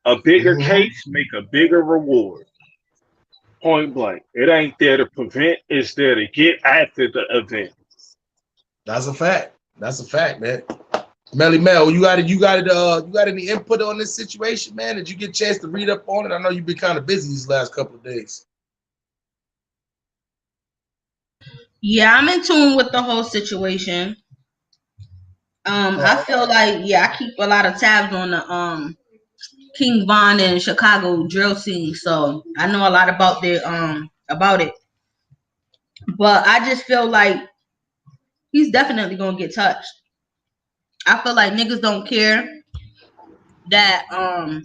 Speaker 5: A bigger case, make a bigger reward. Point blank. It ain't there to prevent, it's there to get after the event.
Speaker 1: That's a fact. That's a fact, man. Melly Mel, you got any input on this situation, man? Did you get a chance to read up on it? I know you've been kind of busy these last couple of days.
Speaker 6: Yeah, I'm in tune with the whole situation. I feel like, I keep a lot of tabs on the King Von and Chicago drill scene, so I know a lot about it. But I just feel like he's definitely gonna get touched. I feel like niggas don't care that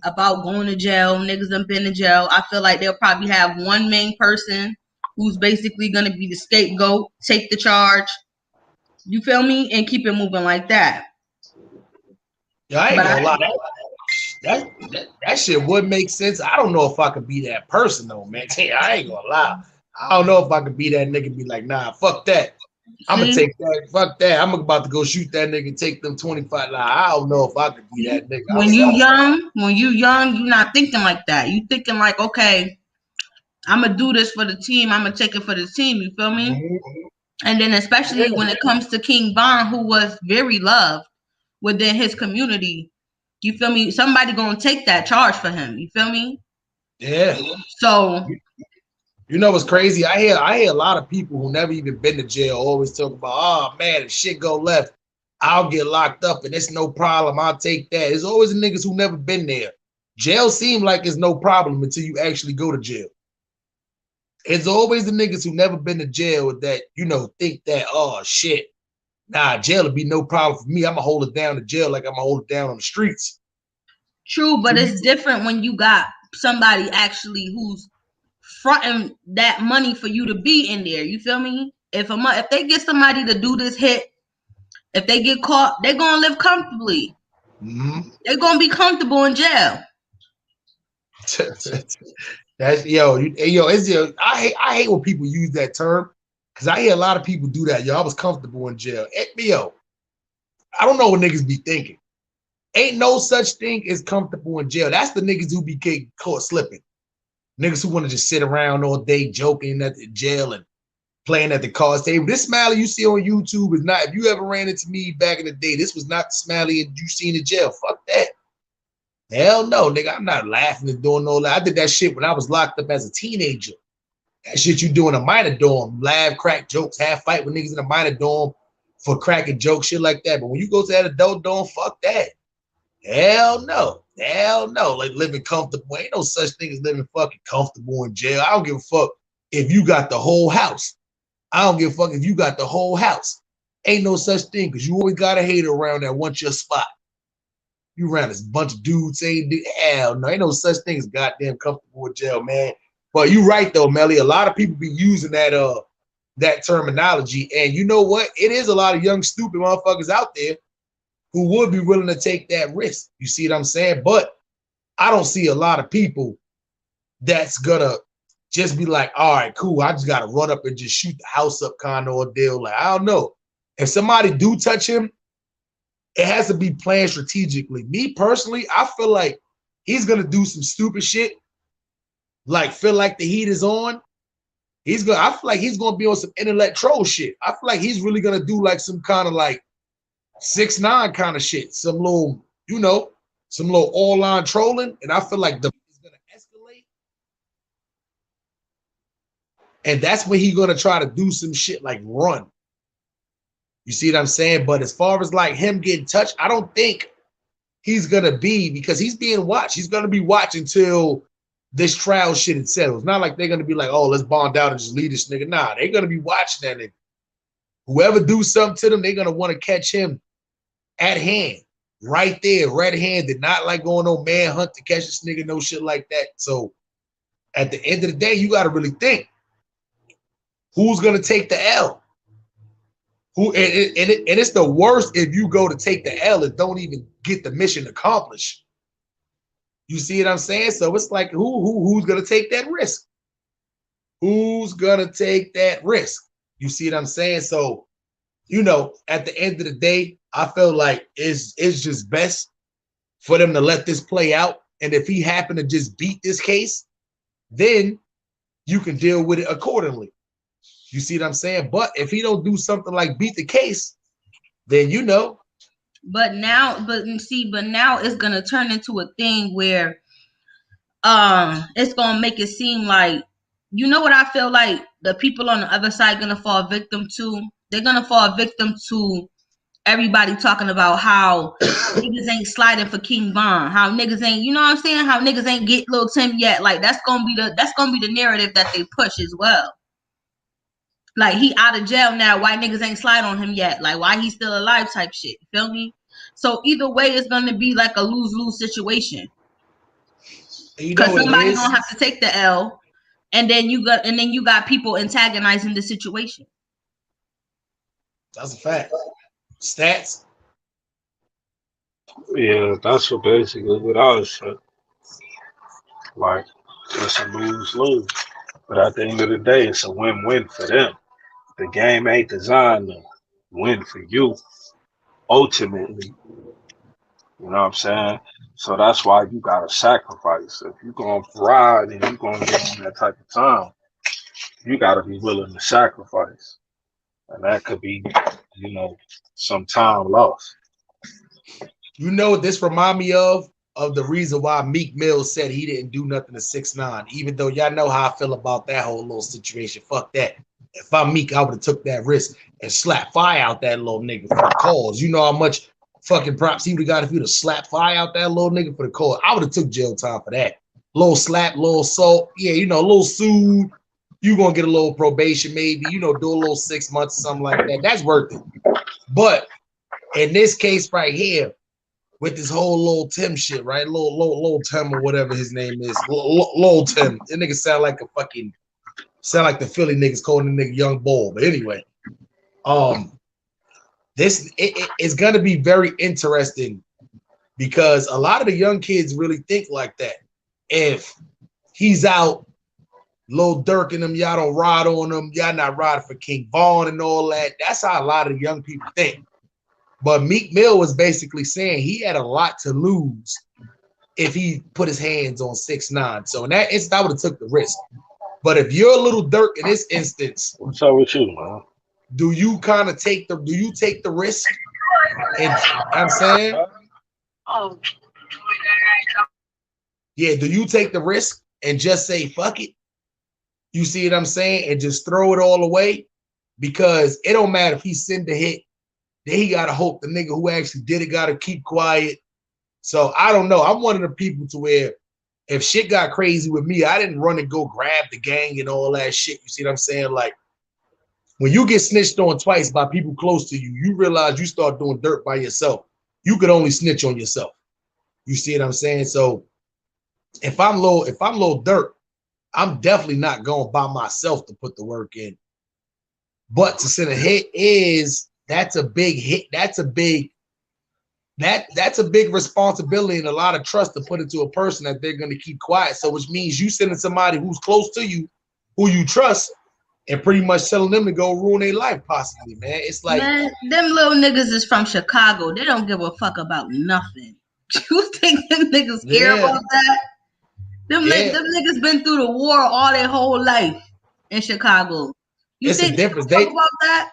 Speaker 6: about going to jail. Niggas done been to jail. I feel like they'll probably have one main person who's basically gonna be the scapegoat, take the charge. You feel me? And keep it moving like that.
Speaker 1: Yeah, I ain't gonna lie. That shit would make sense. I don't know if I could be that person though, man. I ain't gonna lie. I don't know if I could be that nigga and be like, nah, fuck that. I'm gonna take that. Fuck that. I'm about to go shoot that nigga and take them 25. Nah, I don't know if I could be that nigga.
Speaker 6: When you young, you're not thinking like that. You thinking like, okay, I'm gonna do this for the team. I'm gonna take it for the team. You feel me? Mm-hmm. And then especially when it comes to King Von, who was very loved within his community. You feel me? Somebody gonna take that charge for him. You feel me?
Speaker 1: Yeah.
Speaker 6: So
Speaker 1: you know what's crazy? I hear a lot of people who never even been to jail always talk about, oh man, if shit go left, I'll get locked up and it's no problem. I'll take that. There's always the niggas who never been there. Jail seem like it's no problem until you actually go to jail. It's always the niggas who never been to jail that, you know, think that, oh shit, nah, jail will be no problem for me. I'm gonna hold it down to jail like I'm gonna hold it down on the streets.
Speaker 6: True, but it's different when you got somebody actually who's fronting that money for you to be in there. You feel me? If they get somebody to do this hit, if they get caught, they're gonna live comfortably. Mm-hmm. They're gonna be comfortable in jail.
Speaker 1: That's I hate when people use that term because I hear a lot of people do that. Yo, I was comfortable in jail. Yo, I don't know what niggas be thinking. Ain't no such thing as comfortable in jail. That's the niggas who be caught slipping. Niggas who want to just sit around all day joking at the jail and playing at the cards table. This Smiley you see on YouTube is not, if you ever ran into me back in the day, this was not the Smiley you seen in jail. Fuck that. Hell no, nigga. I'm not laughing and doing all that. I did that shit when I was locked up as a teenager. That shit you do in a minor dorm. Laugh, crack jokes, have fight with niggas in a minor dorm for cracking jokes, shit like that. But when you go to that adult dorm, fuck that. Hell no. Hell no. Like living comfortable. Ain't no such thing as living fucking comfortable in jail. I don't give a fuck if you got the whole house. I don't give a fuck if you got the whole house. Ain't no such thing because you always got a hater around that wants your spot. You around this bunch of dudes saying, hell no, ain't no such thing as goddamn comfortable in jail, man. But you right though, Melly. A lot of people be using that terminology. And you know what? It is a lot of young, stupid motherfuckers out there who would be willing to take that risk. You see what I'm saying? But I don't see a lot of people that's gonna just be like, all right, cool, I just gotta run up and just shoot the house up kind of ordeal. Like, I don't know. If somebody do touch him, it has to be planned strategically. Me personally, I feel like he's gonna do some stupid shit, like feel like the heat is on. I feel like he's gonna be on some internet troll shit. I feel like he's really gonna do like some kind of like 6ix9ine kind of shit, some little, you know, some little online trolling, and I feel like the is gonna escalate, and that's when he's gonna try to do some shit like run. You see what I'm saying? But as far as like him getting touched, I don't think he's gonna be, because he's being watched. He's gonna be watched until this trial shit is settled. It's not like they're gonna be like, oh, let's bond out and just leave this nigga. Nah, they're gonna be watching that nigga. Whoever do something to them, they're gonna want to catch him at hand, right there, red-handed, not like going on manhunt to catch this nigga, no shit like that. So at the end of the day, you got to really think, who's gonna take the L? Who? And it's the worst if you go to take the L and don't even get the mission accomplished. You see what I'm saying? So it's like, who's gonna take that risk? Who's gonna take that risk? You see what I'm saying? So, you know, at the end of the day, I feel like it's just best for them to let this play out. And if he happened to just beat this case, then you can deal with it accordingly. You see what I'm saying? But if he don't do something like beat the case, then you know.
Speaker 6: But now it's gonna turn into a thing where it's gonna make it seem like, you know what I feel like the people on the other side gonna fall victim to? They're gonna fall victim to everybody talking about how niggas ain't sliding for King Von, how niggas ain't, you know what I'm saying? How niggas ain't get Lil Tim yet. Like that's gonna be the narrative that they push as well. Like he out of jail now, why niggas ain't slide on him yet? Like why he's still alive type shit. You feel me? So either way, it's gonna be like a lose-lose situation. Because somebody's gonna have to take the L, and then you got people antagonizing the situation.
Speaker 1: That's a fact. Stats.
Speaker 5: Yeah, that's what basically what I was saying. Like, it's a lose-lose. But at the end of the day, it's a win-win for them. The game ain't designed to win for you, ultimately. You know what I'm saying? So that's why you got to sacrifice. If you're going to ride and you're going to get on that type of time, you got to be willing to sacrifice. And that could be, you know, some time lost.
Speaker 1: You know what this remind me of the reason why Meek Mill said he didn't do nothing to 6ix9ine, even though y'all know how I feel about that whole little situation. Fuck that. If I'm Meek, I would have took that risk and slapped fire out that little nigga for the cause. You know how much fucking props he would have got if he would have slapped fire out that little nigga for the cause. I would have took jail time for that. Little slap, little assault. Yeah, you know, a little sued. You gonna get a little probation, maybe, you know, do a little 6 months or something like that. That's worth it. But in this case right here, with this whole Lil Tim shit, right? Lil Tim or whatever his name is. Lil Tim. That nigga sound like the Philly niggas calling the nigga Young Bull. But anyway, this is gonna be very interesting because a lot of the young kids really think like that. If he's out, Lil Durk and them, y'all don't ride on them, y'all not riding for King Von and all that. That's how a lot of young people think. But Meek Mill was basically saying he had a lot to lose if he put his hands on 6ix9ine. So in that instance, I would have took the risk. But if you're a Lil Durk in this instance,
Speaker 5: what's up with you, man?
Speaker 1: Do you take the risk? And I'm saying, yeah, do you take the risk and just say fuck it? You see what I'm saying? And just throw it all away? Because it don't matter if he send a hit. Then he gotta hope the nigga who actually did it gotta keep quiet. So I don't know. I'm one of the people to where if shit got crazy with me, I didn't run and go grab the gang and all that shit. You see what I'm saying? Like when you get snitched on twice by people close to you, you realize you start doing dirt by yourself. You could only snitch on yourself. You see what I'm saying? So if I'm Lil Durk, I'm definitely not going by myself to put the work in. But to send a hit that's a big hit. That's a big responsibility and a lot of trust to put into a person that they're going to keep quiet. So which means you sending somebody who's close to you, who you trust, and pretty much telling them to go ruin their life possibly, man. It's like,
Speaker 6: man, them little niggas is from Chicago. They don't give a fuck about nothing. You think them niggas care about that? Them niggas been through the war all their whole life in Chicago. You
Speaker 1: it's
Speaker 6: think
Speaker 1: a difference.
Speaker 6: They talk about that?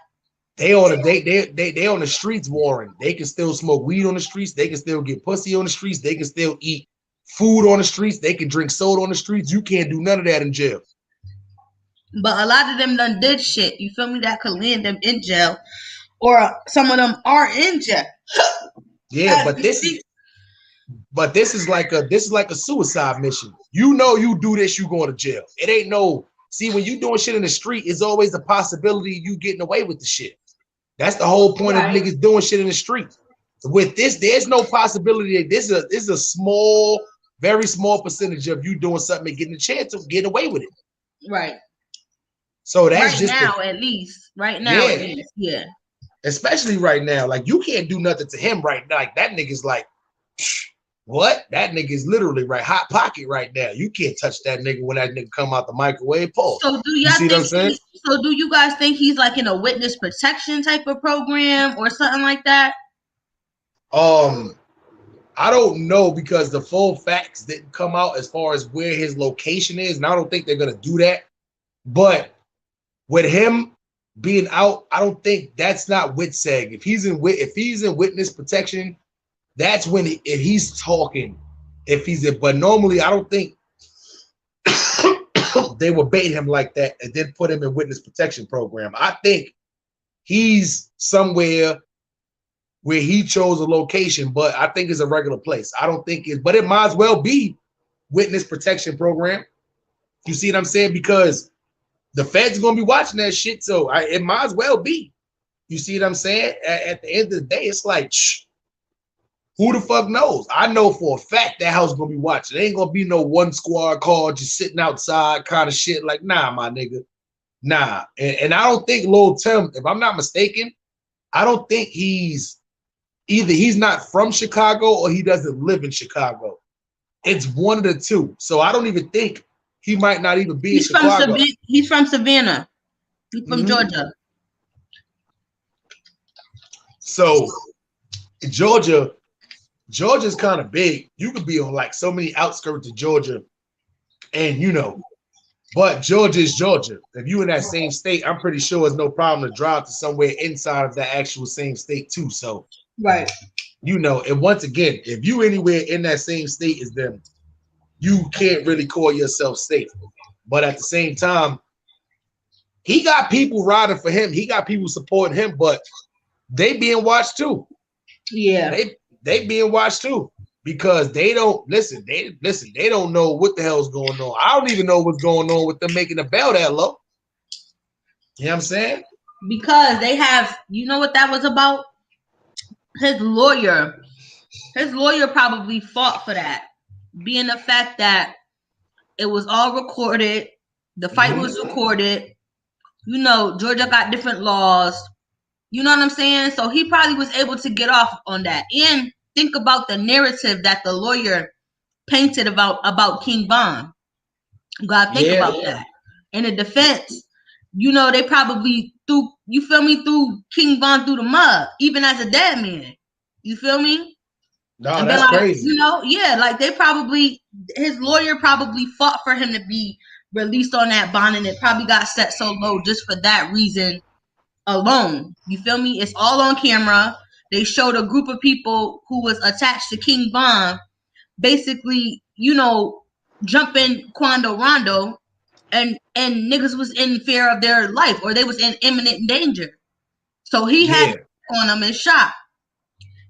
Speaker 1: They on the streets warring. They can still smoke weed on the streets. They can still get pussy on the streets. They can still eat food on the streets. They can drink soda on the streets. You can't do none of that in jail.
Speaker 6: But a lot of them done did shit. You feel me? That could land them in jail, or some of them are in jail.
Speaker 1: Yeah, but this is But this is like a suicide mission. You know, you do this, you going to jail. It ain't no. See, when you doing shit in the street, it's always the possibility you getting away with the shit. That's the whole point of niggas doing shit in the street. With this, there's no possibility that this is a small, very small percentage of you doing something and getting a chance to get away with it.
Speaker 6: Right.
Speaker 1: So that's
Speaker 6: right
Speaker 1: just
Speaker 6: now, at least. Right now, at least. Yeah.
Speaker 1: Especially right now, like you can't do nothing to him right now. Like that nigga's like, what? That nigga is literally right hot pocket right now. You can't touch that nigga when that nigga come out the microwave. Pole.
Speaker 6: So do y'all think? So do you guys think he's like in a witness protection type of program or something like that?
Speaker 1: I don't know because the full facts didn't come out as far as where his location is, and I don't think they're gonna do that. But with him being out, I don't think that's not WITSEG. If he's in witness protection, that's when if he's talking. But normally I don't think they will bait him like that and then put him in witness protection program. I think he's somewhere where he chose a location, but I think it's a regular place. I don't think but it might as well be witness protection program. You see what I'm saying? Because the feds are gonna be watching that shit, so it might as well be. You see what I'm saying? At the end of the day, it's like, who the fuck knows? I know for a fact that house gonna be watching. There ain't gonna be no one squad car just sitting outside kind of shit. Like, nah, my nigga, nah. And I don't think Lil Tim, if I'm not mistaken, I don't think he's not from Chicago or he doesn't live in Chicago. It's one of the two. So I don't even think he might not even be in Chicago.
Speaker 6: He's from Savannah. He's from Georgia.
Speaker 1: So Georgia's kind of big. You could be on like so many outskirts of Georgia, and but Georgia is Georgia. If you in that same state, I'm pretty sure it's no problem to drive to somewhere inside of that actual same state too. So
Speaker 6: right,
Speaker 1: and once again, if you anywhere in that same state as them, you can't really call yourself safe. But at the same time, he got people riding for him. He got people supporting him, but they being watched too.
Speaker 6: Yeah.
Speaker 1: They being watched too because they don't listen. They don't know what the hell's going on. I don't even know what's going on with them making the bell that low. You know what I'm saying?
Speaker 6: Because they have, you know what that was about? His lawyer probably fought for that, being the fact that it was all recorded. The fight was recorded. Georgia got different laws. You know what I'm saying? So he probably was able to get off on that. And think about the narrative that the lawyer painted about King Von. You gotta think about that. In the defense, they probably threw King Von through the mud, even as a dead man. You feel me?
Speaker 1: No, that's crazy.
Speaker 6: His lawyer probably fought for him to be released on that bond, and it probably got set so low just for that reason alone. You feel me? It's all on camera. They showed a group of people who was attached to King Von basically, jumping Quando Rondo, and niggas was in fear of their life, or they was in imminent danger. So he had on them and shot.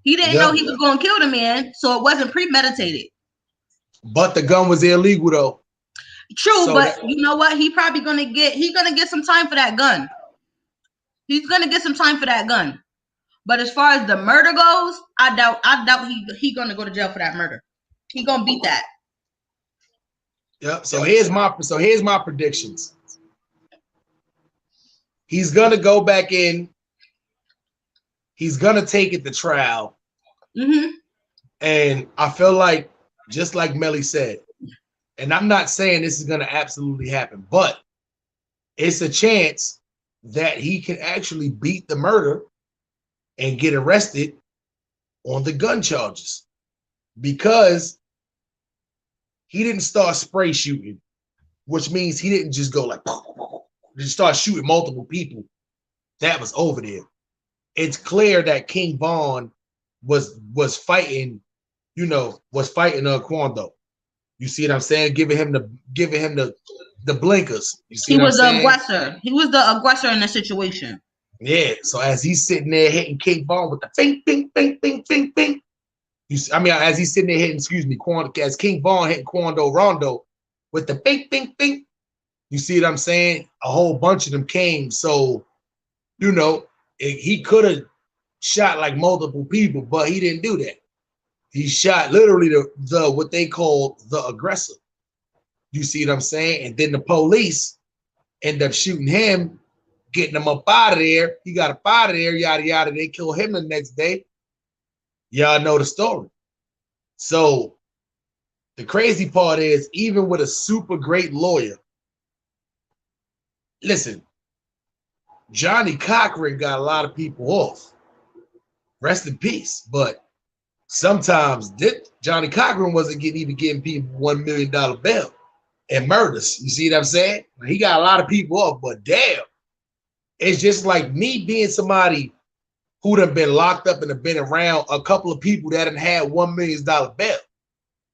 Speaker 6: He didn't know he was going to kill the man, so it wasn't premeditated.
Speaker 1: But the gun was illegal though.
Speaker 6: True, so but you know what? He's gonna get some time for that gun. He's gonna get some time for that gun. But as far as the murder goes, I doubt he gonna go to jail for that murder. He gonna beat that.
Speaker 1: Yep. So here's my predictions. He's gonna go back in. He's gonna take it to trial. And I feel like, just like Melly said, and I'm not saying this is gonna absolutely happen, but it's a chance that he can actually beat the murder and get arrested on the gun charges, because he didn't start spray shooting, which means he didn't just go like just start shooting multiple people that was over there. It's clear that King Von was fighting, Quando. You see what I'm saying? Giving him the blinkers. You see
Speaker 6: he was the aggressor. He was the aggressor in the situation.
Speaker 1: Yeah. So as he's sitting there hitting King Von with the bing, bing, bing, bing, bing, bing, I mean, as he's sitting there hitting, excuse me, as King Von hitting Quando Rondo with the bing, bing, bing. You see what I'm saying? A whole bunch of them came. So, you know, he could have shot like multiple people, but he didn't do that. He shot literally the what they call the aggressor. You see what I'm saying? And then the police end up shooting him, getting him up out of there. He got up out of there, yada, yada. They kill him the next day. Y'all know the story. So the crazy part is, even with a super great lawyer, listen, Johnny Cochran got a lot of people off. Rest in peace. But sometimes Johnny Cochran wasn't even getting people $1 million bail and murders. You see what I'm saying? He got a lot of people off, but damn, it's just like me being somebody who'd have been locked up and have been around a couple of people that had $1 million bail.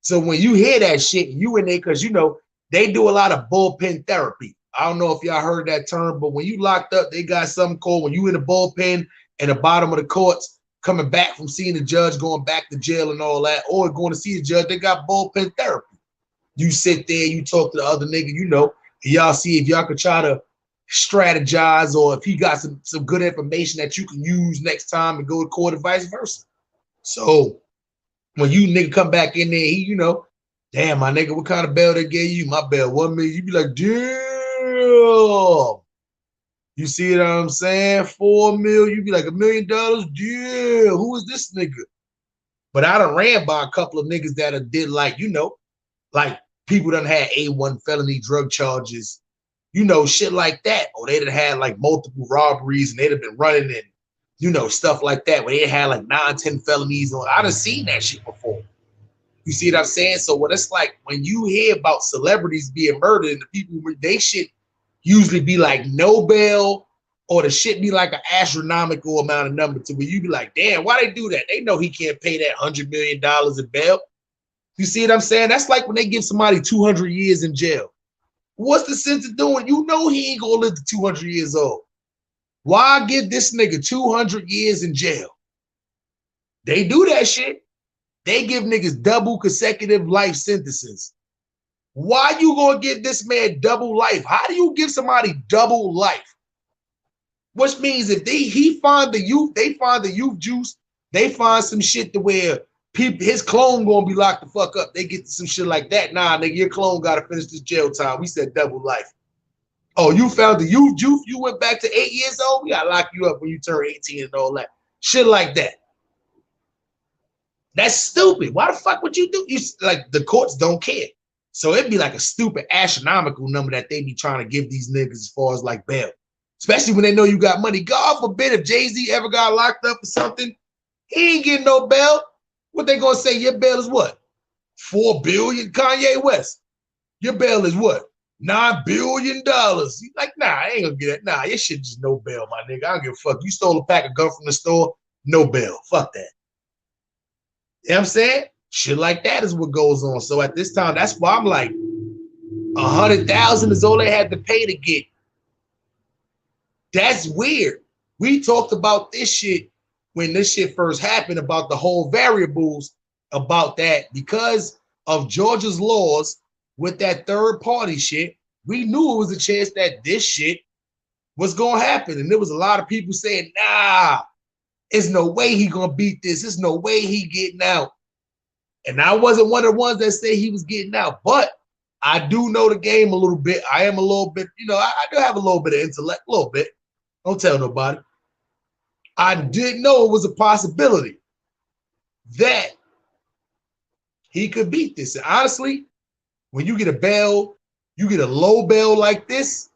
Speaker 1: So when you hear that shit, you in there, because you know they do a lot of bullpen therapy. I don't know if y'all heard that term, but when you locked up, they got something called when you in the bullpen and the bottom of the courts, coming back from seeing the judge, going back to jail and all that, or going to see the judge, they got bullpen therapy. You sit there, you talk to the other nigga, you know, and y'all see if y'all could try to strategize, or if he got some good information that you can use next time and go to court and vice versa. So when you nigga come back in there, he, you know, damn, my nigga, what kind of bail they gave you? My bail, $1 million. You be like, damn. You see what I'm saying? $4 million. You be like, $1 million? Damn, who is this nigga? But I done ran by a couple of niggas that did, like, you know, like people done had A1 felony drug charges, you know, shit like that. Or they done had like multiple robberies and they'd have been running and, you know, stuff like that, where they had like 9, 10 felonies on. I done seen that shit before. You see what I'm saying? So what it's like when you hear about celebrities being murdered and the people, they shit usually be like no bail, or the shit be like an astronomical amount of number to where you be like, damn, why they do that? They know he can't pay that $100 million in bail. You see what I'm saying? That's like when they give somebody 200 years in jail. What's the sense of doing? You know he ain't gonna live to 200 years old. Why give this nigga 200 years in jail? They do that shit. They give niggas double consecutive life sentences. Why you gonna give this man double life? How do you give somebody double life? Which means if he find the youth, they find the youth juice, they find some shit to where people, his clone gonna be locked the fuck up. They get some shit like that. Nah, nigga, your clone gotta finish this jail time. We said double life. Oh, you found the youth juice? You went back to 8 years old? We gotta lock you up when you turn 18 and all that. Shit like that. That's stupid. Why the fuck would you do? You, like, the courts don't care. So it'd be like a stupid astronomical number that they be trying to give these niggas as far as like bail. Especially when they know you got money. God forbid if Jay-Z ever got locked up for something, he ain't getting no bail. What they gonna say? Your bail is what? $4 billion? Kanye West. Your bail is what? $9 billion. You like, nah, I ain't gonna get that. Nah, your shit just no bail, my nigga. I don't give a fuck. You stole a pack of gum from the store, no bail. Fuck that. You know what I'm saying? Shit like that is what goes on. So at this time, that's why I'm like, 100,000 is all they had to pay to get. That's weird. We talked about this shit when this shit first happened, about the whole variables about that. Because of Georgia's laws with that third party shit, we knew it was a chance that this shit was going to happen. And there was a lot of people saying, nah, there's no way he going to beat this. There's no way he getting out. And I wasn't one of the ones that say he was getting out, but I do know the game a little bit. I am a little bit, you know, I do have a little bit of intellect, a little bit. Don't tell nobody. I didn't know it was a possibility that he could beat this. And honestly, when you get a bail, you get a low bail like this,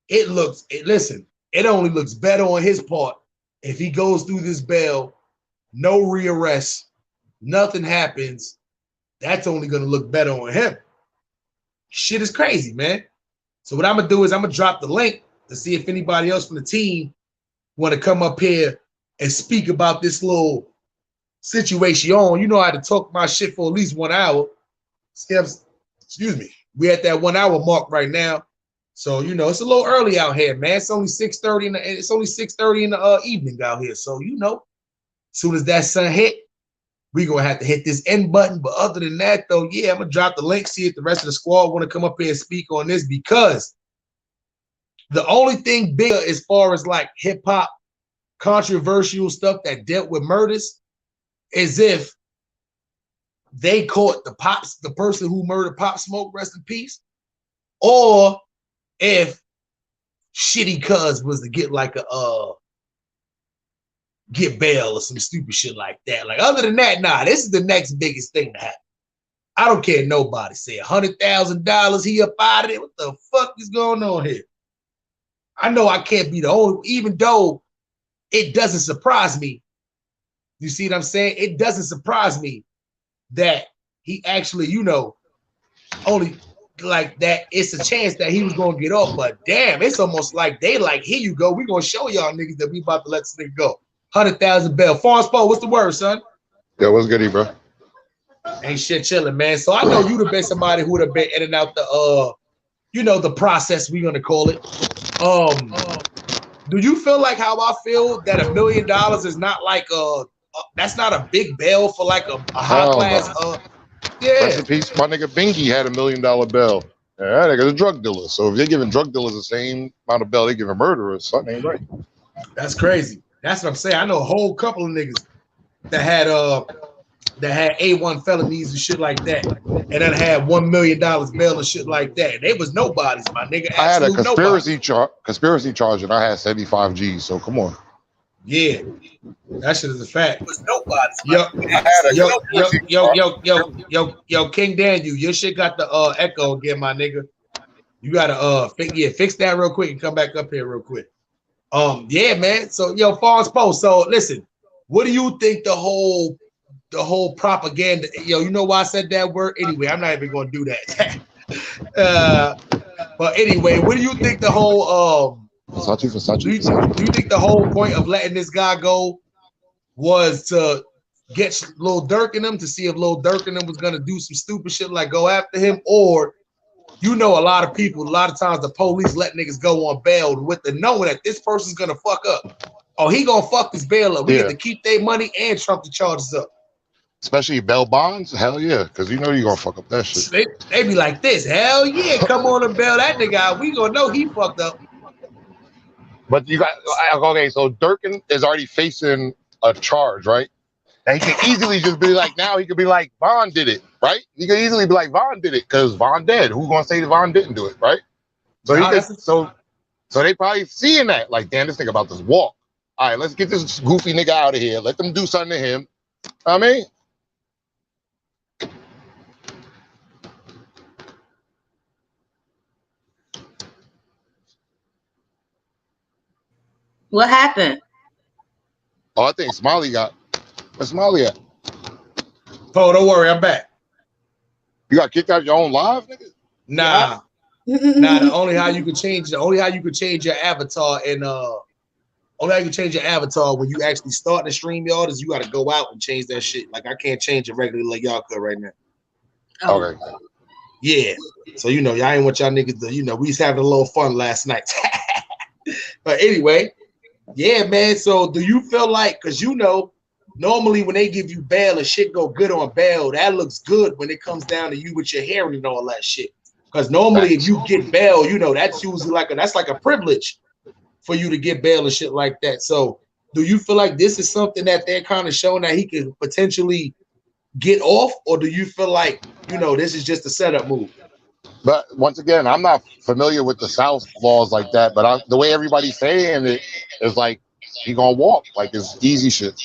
Speaker 1: listen, it only looks better on his part if he goes through this bail, no rearrest, nothing happens. That's only going to look better on him. Shit is crazy, man. So what I'm going to do is I'm going to drop the link to see if anybody else from the team want to come up here and speak about this little situation. You know, I had to talk my shit for at least 1 hour. Excuse me. We're at that 1 hour mark right now. So, you know, it's a little early out here, man. It's only 6:30 in the evening out here. So, you know, as soon as that sun hit, we gonna have to hit this end button. But other than that, though, yeah, I'm gonna drop the link, see if the rest of the squad want to come up here and speak on this, because the only thing bigger as far as like hip hop controversial stuff that dealt with murders is if they caught the person who murdered Pop Smoke, rest in peace, or if Shitty Cuz was to get like a get bail or some stupid shit like that. Like, other than that, nah, this is the next biggest thing to happen. I don't care nobody say $100,000 he up out of it. What the fuck is going on here? I know I can't be the only, even though it doesn't surprise me. You see what I'm saying? It doesn't surprise me that he actually, you know, only like that. It's a chance that he was gonna get off, but damn, it's almost like they like, here you go. We're gonna show y'all niggas that we about to let this nigga go. 100,000 bail. Farspo, what's the word, son?
Speaker 7: Yo, what's goody, bro?
Speaker 1: Ain't shit chilling, man. So I know you'd have been somebody who would have been in and out the you know, the process, we're gonna call it. Do you feel like how I feel that $1 million is not like that's not a big bail for like a high class yeah.
Speaker 7: Rest in peace, my nigga Bingy had $1 million bail. Yeah, that nigga's a drug dealer. So if they're giving drug dealers the same amount of bail they giving murderers, something ain't right. That's
Speaker 1: crazy. That's what I'm saying. I know a whole couple of niggas that had A1 felonies and shit like that, and then had $1 million bail and shit like that. And they was nobodies, my nigga.
Speaker 7: I had a conspiracy charge and I had 75 G's. So come on.
Speaker 1: Yeah, that shit is a fact. It was nobodies. Yo, King Daniel, your shit got the echo again, my nigga. You gotta fix that real quick and come back up here real quick. Yeah, man. So yo, Farspo. So listen, what do you think the whole propaganda? Yo, you know why I said that word? Anyway, I'm not even gonna do that. But anyway, what do you think the whole
Speaker 7: Versace.
Speaker 1: Do you think the whole point of letting this guy go was to get Lil Durk in him, to see if Lil Durk in him was gonna do some stupid shit like go after him? Or, you know, a lot of times the police let niggas go on bail with the knowing that this person's gonna fuck up. Oh, he gonna fuck this bail up. We have to keep their money and trump the charges up.
Speaker 7: Especially bail bonds, hell yeah, because you know you're gonna fuck up that shit.
Speaker 1: They be like this, hell yeah, come on and bail that nigga out. We gonna know he fucked up.
Speaker 7: But you got, okay, so Durkin is already facing a charge, right? And he can easily just be like, now he could be like, Von did it, right? He could easily be like, Von did it, because Von dead. Who's gonna say that Von didn't do it, right? So so they probably seeing that, like, damn, this nigga about this walk. All right, let's get this goofy nigga out of here. Let them do something to him. I mean,
Speaker 6: What happened?
Speaker 7: oh, I think Smiley got. Where's Smiley at?
Speaker 1: Oh, don't worry, I'm back.
Speaker 7: You got kicked out your own live, nigga?
Speaker 1: Nah. Nah, the only how you could change your avatar and only how you can change your avatar when you actually start the StreamYard is you gotta go out and change that shit. Like I can't change it regularly like y'all could right now.
Speaker 6: Oh.
Speaker 7: Okay.
Speaker 1: Yeah. So you know, y'all ain't want y'all niggas to, you know, we was having a little fun last night. But anyway, yeah, man. So do you feel like, because you know, normally when they give you bail and shit go good on bail, that looks good when it comes down to you with your hearing and all that shit. Because normally if you get bail, you know, that's usually like a privilege for you to get bail and shit like that. So do you feel like this is something that they're kind of showing that he could potentially get off, or do you feel like, you know, this is just a setup move?
Speaker 7: But once again, I'm not familiar with the South laws like that, but the way everybody's saying it is like he gonna walk, like it's easy shit.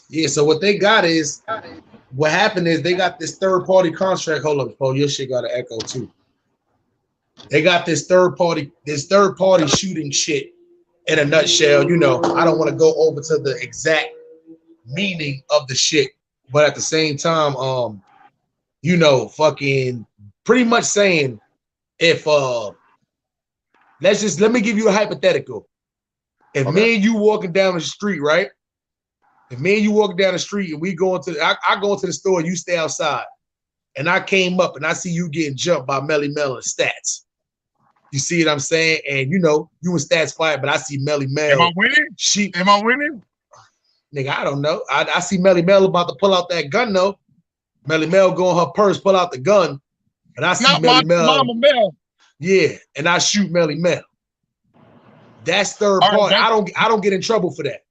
Speaker 1: Yeah, so what they got is, what happened is they got this third-party contract. Hold up, Paul, your shit got an echo too. They got this third party shooting shit in a nutshell. You know, I don't want to go over to the exact meaning of the shit, but at the same time, you know, fucking pretty much saying if let me give you a hypothetical. If me and you walking down the street, right? If me and you walking down the street and we go into I go into the store and you stay outside, and I came up and I see you getting jumped by Melly Mel and Stats. You see what I'm saying? And you know, you and Stats fight, but I see Melly Mel.
Speaker 8: Am I winning? Am I winning?
Speaker 1: Nigga, I don't know. I see Melly Mel about to pull out that gun though. Melly Mel go in her purse, pull out the gun, and I see
Speaker 7: Not
Speaker 1: Melly
Speaker 7: my
Speaker 1: Mel.
Speaker 7: Mama Mel.
Speaker 1: Yeah, and I shoot Melly Mel. That's third
Speaker 7: All right,
Speaker 1: party.
Speaker 7: that's-
Speaker 1: I don't get in trouble for that.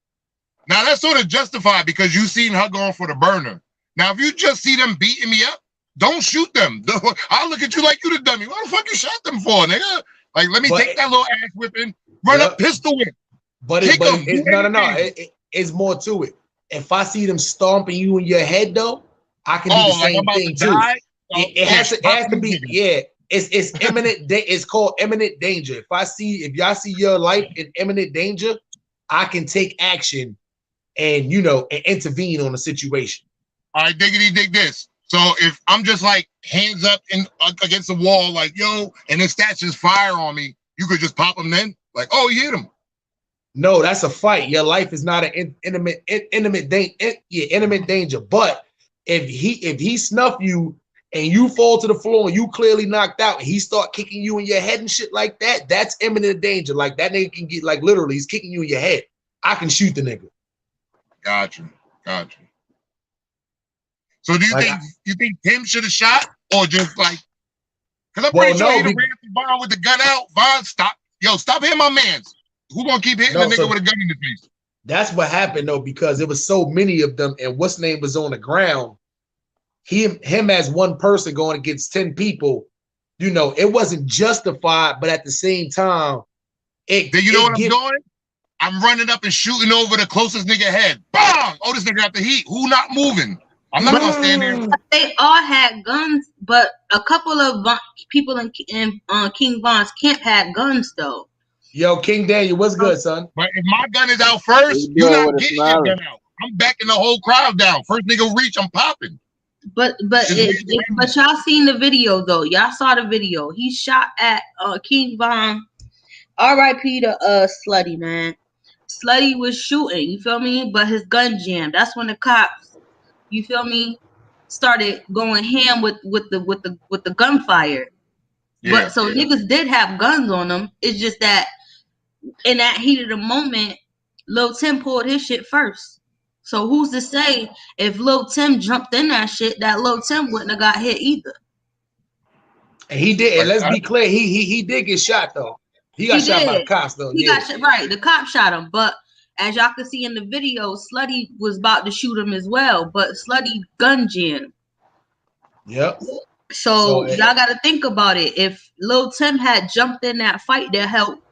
Speaker 7: Now that's sort of justified because you seen her going for the burner. Now if you just see them beating me up, don't shoot them. I'll look at you like you the dummy. What the fuck you shot them for, nigga? Like let me take that little ass whipping, run up, pistol whip.
Speaker 1: But
Speaker 7: Kick 'em,
Speaker 1: it's
Speaker 7: do
Speaker 1: no.
Speaker 7: anything.
Speaker 1: It's more to it. If I see them stomping you in your head though, I can do the
Speaker 7: like I'm
Speaker 1: same
Speaker 7: about
Speaker 1: thing
Speaker 7: to
Speaker 1: too.
Speaker 7: die?
Speaker 1: It has to be,
Speaker 7: niggas.
Speaker 1: yeah. It's imminent. It's called imminent danger. If y'all see your life in imminent danger, I can take action and and intervene on the situation.
Speaker 7: All right, diggity dig this. So if I'm just like hands up in against the wall, like yo, and the stats just fire on me, you could just pop them then, like oh, you hit him.
Speaker 1: No, that's a fight. Your life is not an intimate danger. But if he snuff you and you fall to the floor and you clearly knocked out, and he start kicking you in your head and shit like that, that's imminent danger. Like that nigga can get like literally he's kicking you in your head. I can shoot the nigga.
Speaker 7: Gotcha. So do you think Tim should have shot or just like? Because I'm pretty sure he ran through Vaughn with the gun out. Vaughn, stop hitting my mans. Who gonna keep hitting the nigga with a gun in the face?
Speaker 1: That's what happened though, because there was so many of them, and what's name was on the ground. Him as one person going against 10 people, it wasn't justified, but at the same time,
Speaker 7: I'm doing? I'm running up and shooting over the closest nigga head. Bang! Oh, this nigga got the heat. Who not moving? I'm not gonna stand there.
Speaker 6: They all had guns, but a couple of people in King Von's camp had guns though.
Speaker 1: Yo, King Daniel, what's good, son?
Speaker 7: But if my gun is out first, you're not getting your gun out. I'm backing the whole crowd down. First nigga reach, I'm popping.
Speaker 6: But y'all seen the video though. Y'all saw the video. He shot at King Von. R.I.P. to Slutty, man. Slutty was shooting, you feel me? But his gun jammed. That's when the cops, you feel me, started going ham with the gunfire. But niggas did have guns on them. It's just that in that heat of the moment, Lil Tim pulled his shit first. So who's to say if Lil Tim jumped in that shit, that Lil Tim wouldn't have got hit either.
Speaker 1: And he did. And let's be clear, he did get shot though. He got shot by the cops though.
Speaker 6: He got shot, right. The cop shot him. But as y'all can see in the video, Slutty was about to shoot him as well. But Slutty gun jammed.
Speaker 1: Yep.
Speaker 6: So y'all got to think about it. If Lil Tim had jumped in that fight that helped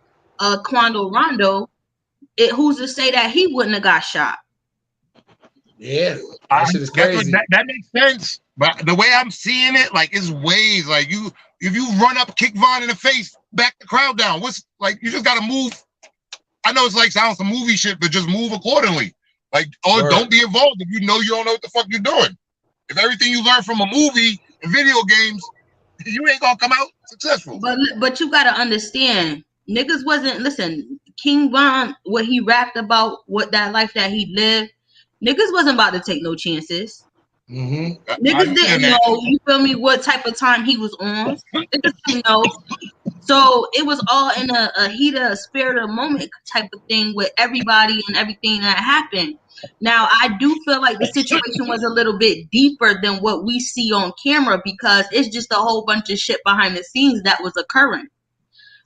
Speaker 6: Quando Rondo, who's to say that he wouldn't have got shot?
Speaker 1: Yeah, that shit is crazy.
Speaker 7: That makes sense. But the way I'm seeing it, like it's ways like if you run up, kick Vaughn in the face, back the crowd down. What's like you just gotta move. I know it's like sounds some movie shit, but just move accordingly. Like, don't be involved if you know you don't know what the fuck you're doing. If everything you learn from a movie and video games, you ain't gonna come out successful.
Speaker 6: But you gotta understand, niggas wasn't King Von, what he rapped about, what that life that he lived, niggas wasn't about to take no chances.
Speaker 1: Mm-hmm.
Speaker 6: Niggas didn't know, you feel me, what type of time he was on. Niggas didn't know. So it was all in a heat of spirit of moment type of thing with everybody and everything that happened. Now, I do feel like the situation was a little bit deeper than what we see on camera because it's just a whole bunch of shit behind the scenes that was occurring.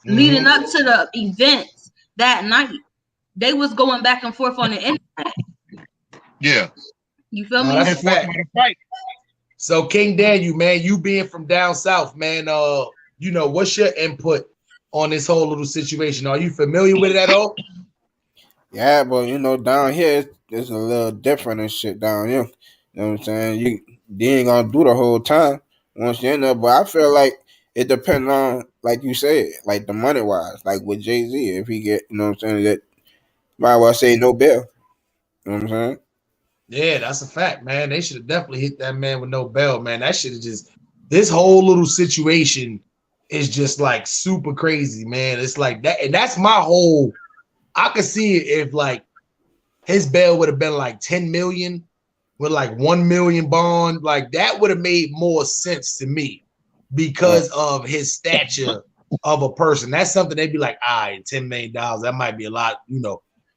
Speaker 6: Mm-hmm. Leading up to the events that night, they was going back and forth on the internet.
Speaker 7: Yeah.
Speaker 6: You feel me?
Speaker 1: That's a fact. So King Daniel, man, you being from down south, man, what's your input on this whole little situation? Are you familiar with it at all?
Speaker 8: Yeah, but down here it's a little different and shit down here. You know what I'm saying? You ain't gonna do the whole time once you're in there. But I feel like it depends on, like you said, like the money wise, like with Jay-Z, if he get, you know what I'm saying, that might well say no bail. You know what I'm saying?
Speaker 1: Yeah, that's a fact, man. They should have definitely hit that man with no bail, man. That shit is just, this whole little situation is just like super crazy, man. It's like that, and that's my whole, I could see it if like his bail would have been like 10 million with like 1 million bond, like that would have made more sense to me because of his stature of a person. That's something they'd be like, all right, $10 million, that might be a lot,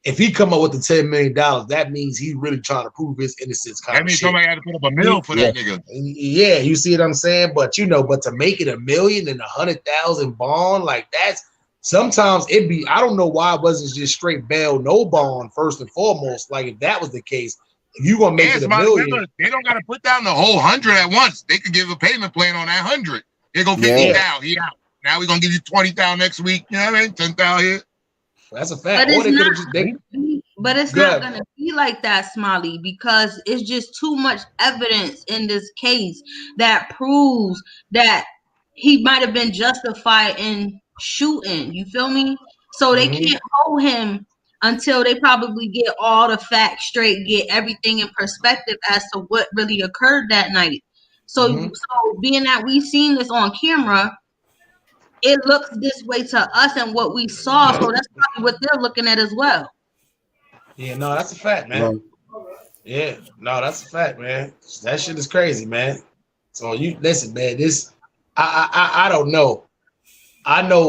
Speaker 1: if he come up with the $10 million, that means he's really trying to prove his innocence.
Speaker 7: That means somebody had to put up a mill for that nigga.
Speaker 1: Yeah, you see what I'm saying? But but to make it $1 million and 100,000 bond, like that's sometimes it'd be. I don't know why it wasn't just straight bail, no bond first and foremost. Like if that was the case, if you gonna make it $1 million,
Speaker 7: they don't gotta put down the whole 100 at once. They could give a payment plan on that 100. Here go 50 down. He out. Now we're gonna give you 20,000 next week. You know what I mean? 10,000 here.
Speaker 1: That's a fact.
Speaker 6: But it's not gonna be like that, Smiley, because it's just too much evidence in this case that proves that he might have been justified in shooting. You feel me? So they can't hold him until they probably get all the facts straight, get everything in perspective as to what really occurred that night. So, so being that we seen this on camera, it looks this way to us and what we saw. So that's probably what they're looking at as well.
Speaker 1: Yeah, no, that's a fact, man. Yeah, no, that's a fact, man. That shit is crazy, man. So you listen, man. This, I don't know. I know.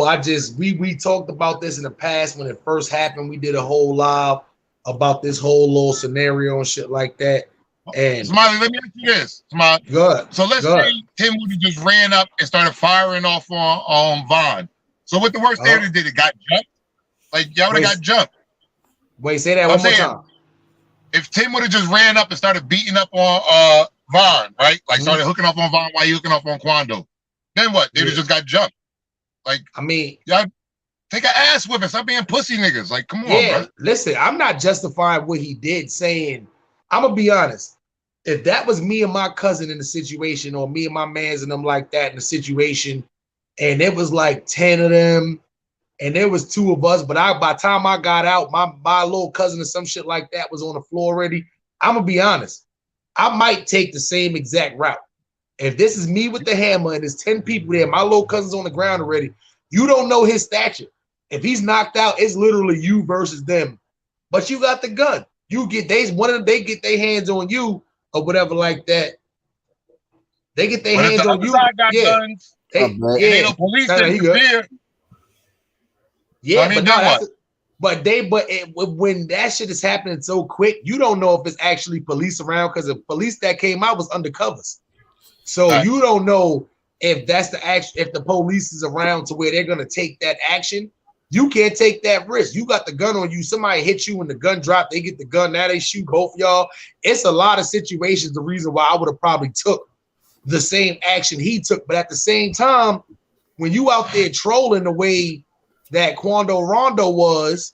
Speaker 1: We talked about this in the past when it first happened. We did a whole live about this whole little scenario and shit like that. And
Speaker 7: Smiley, let me ask you this, Smiley.
Speaker 1: Good.
Speaker 7: So let's say Tim Woody just ran up and started firing off on Von. So what the worst there did it got jumped? Like y'all would have got jumped.
Speaker 1: Wait, say that one more time.
Speaker 7: If Tim would have just ran up and started beating up on Von, right? Like started hooking up on Von while he hooking up on Quando, then what? They would have just got jumped. Like,
Speaker 1: I mean,
Speaker 7: y'all take an ass whipping. Stop being pussy niggas. Like, come on, bro.
Speaker 1: Listen, I'm not justifying what he did, saying, I'm gonna be honest. If that was me and my cousin in the situation, or me and my mans and them like that in the situation, and it was like 10 of them, and there was 2 of us, but by the time I got out, my little cousin or some shit like that was on the floor already. I'm gonna be honest. I might take the same exact route. If this is me with the hammer and there's 10 people there, my little cousin's on the ground already, you don't know his stature. If he's knocked out, it's literally you versus them. But you got the gun. You get they get their hands on you or whatever like that. They get their hands on you.
Speaker 7: Got guns. Ain't no police interfere.
Speaker 1: Yeah, I mean, but when that shit is happening so quick, you don't know if it's actually police around, because the police that came out was undercovers. So you don't know if that's the action, if the police is around to where they're gonna take that action. You can't take that risk. You got the gun on you. Somebody hit you and the gun dropped. They get the gun. Now they shoot both y'all. It's a lot of situations. The reason why I would have probably took the same action he took. But at the same time, when you out there trolling the way that Quando Rondo was,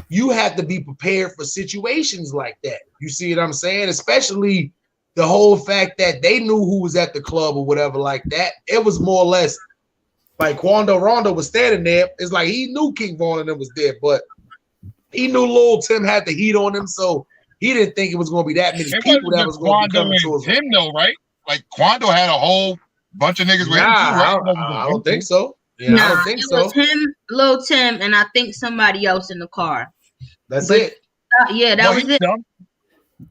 Speaker 1: you have to be prepared for situations like that. You see what I'm saying? Especially the whole fact that they knew who was at the club or whatever like that. It was more or less like Quando Rondo was standing there. It's like he knew King Von and them was there, but he knew Lil Tim had the heat on him, so he didn't think it was going to be that many people that was going to be coming to him.
Speaker 7: Though, right? Like Quando had a whole bunch of niggas with him too, right?
Speaker 1: I don't think so. Yeah, I don't think so.
Speaker 6: It was him, Lil Tim, and I think somebody else in the car.
Speaker 1: That's it.
Speaker 6: Yeah, that was it.
Speaker 7: Dumb.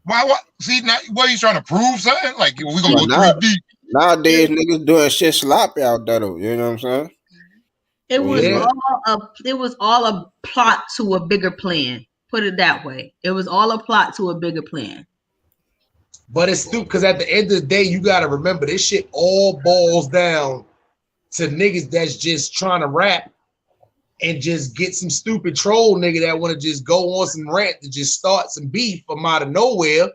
Speaker 7: Why? What? See, now, what are you trying to prove? Something like we gonna go 3 deep?
Speaker 8: Nowadays, niggas doing shit sloppy out there, though. You know what I'm saying?
Speaker 6: It was all a plot to a bigger plan. Put it that way. It was all a plot to a bigger plan.
Speaker 1: But it's stupid because at the end of the day, you got to remember this shit all boils down to niggas that's just trying to rap and just get some stupid troll nigga that want to just go on some rant to just start some beef from out of nowhere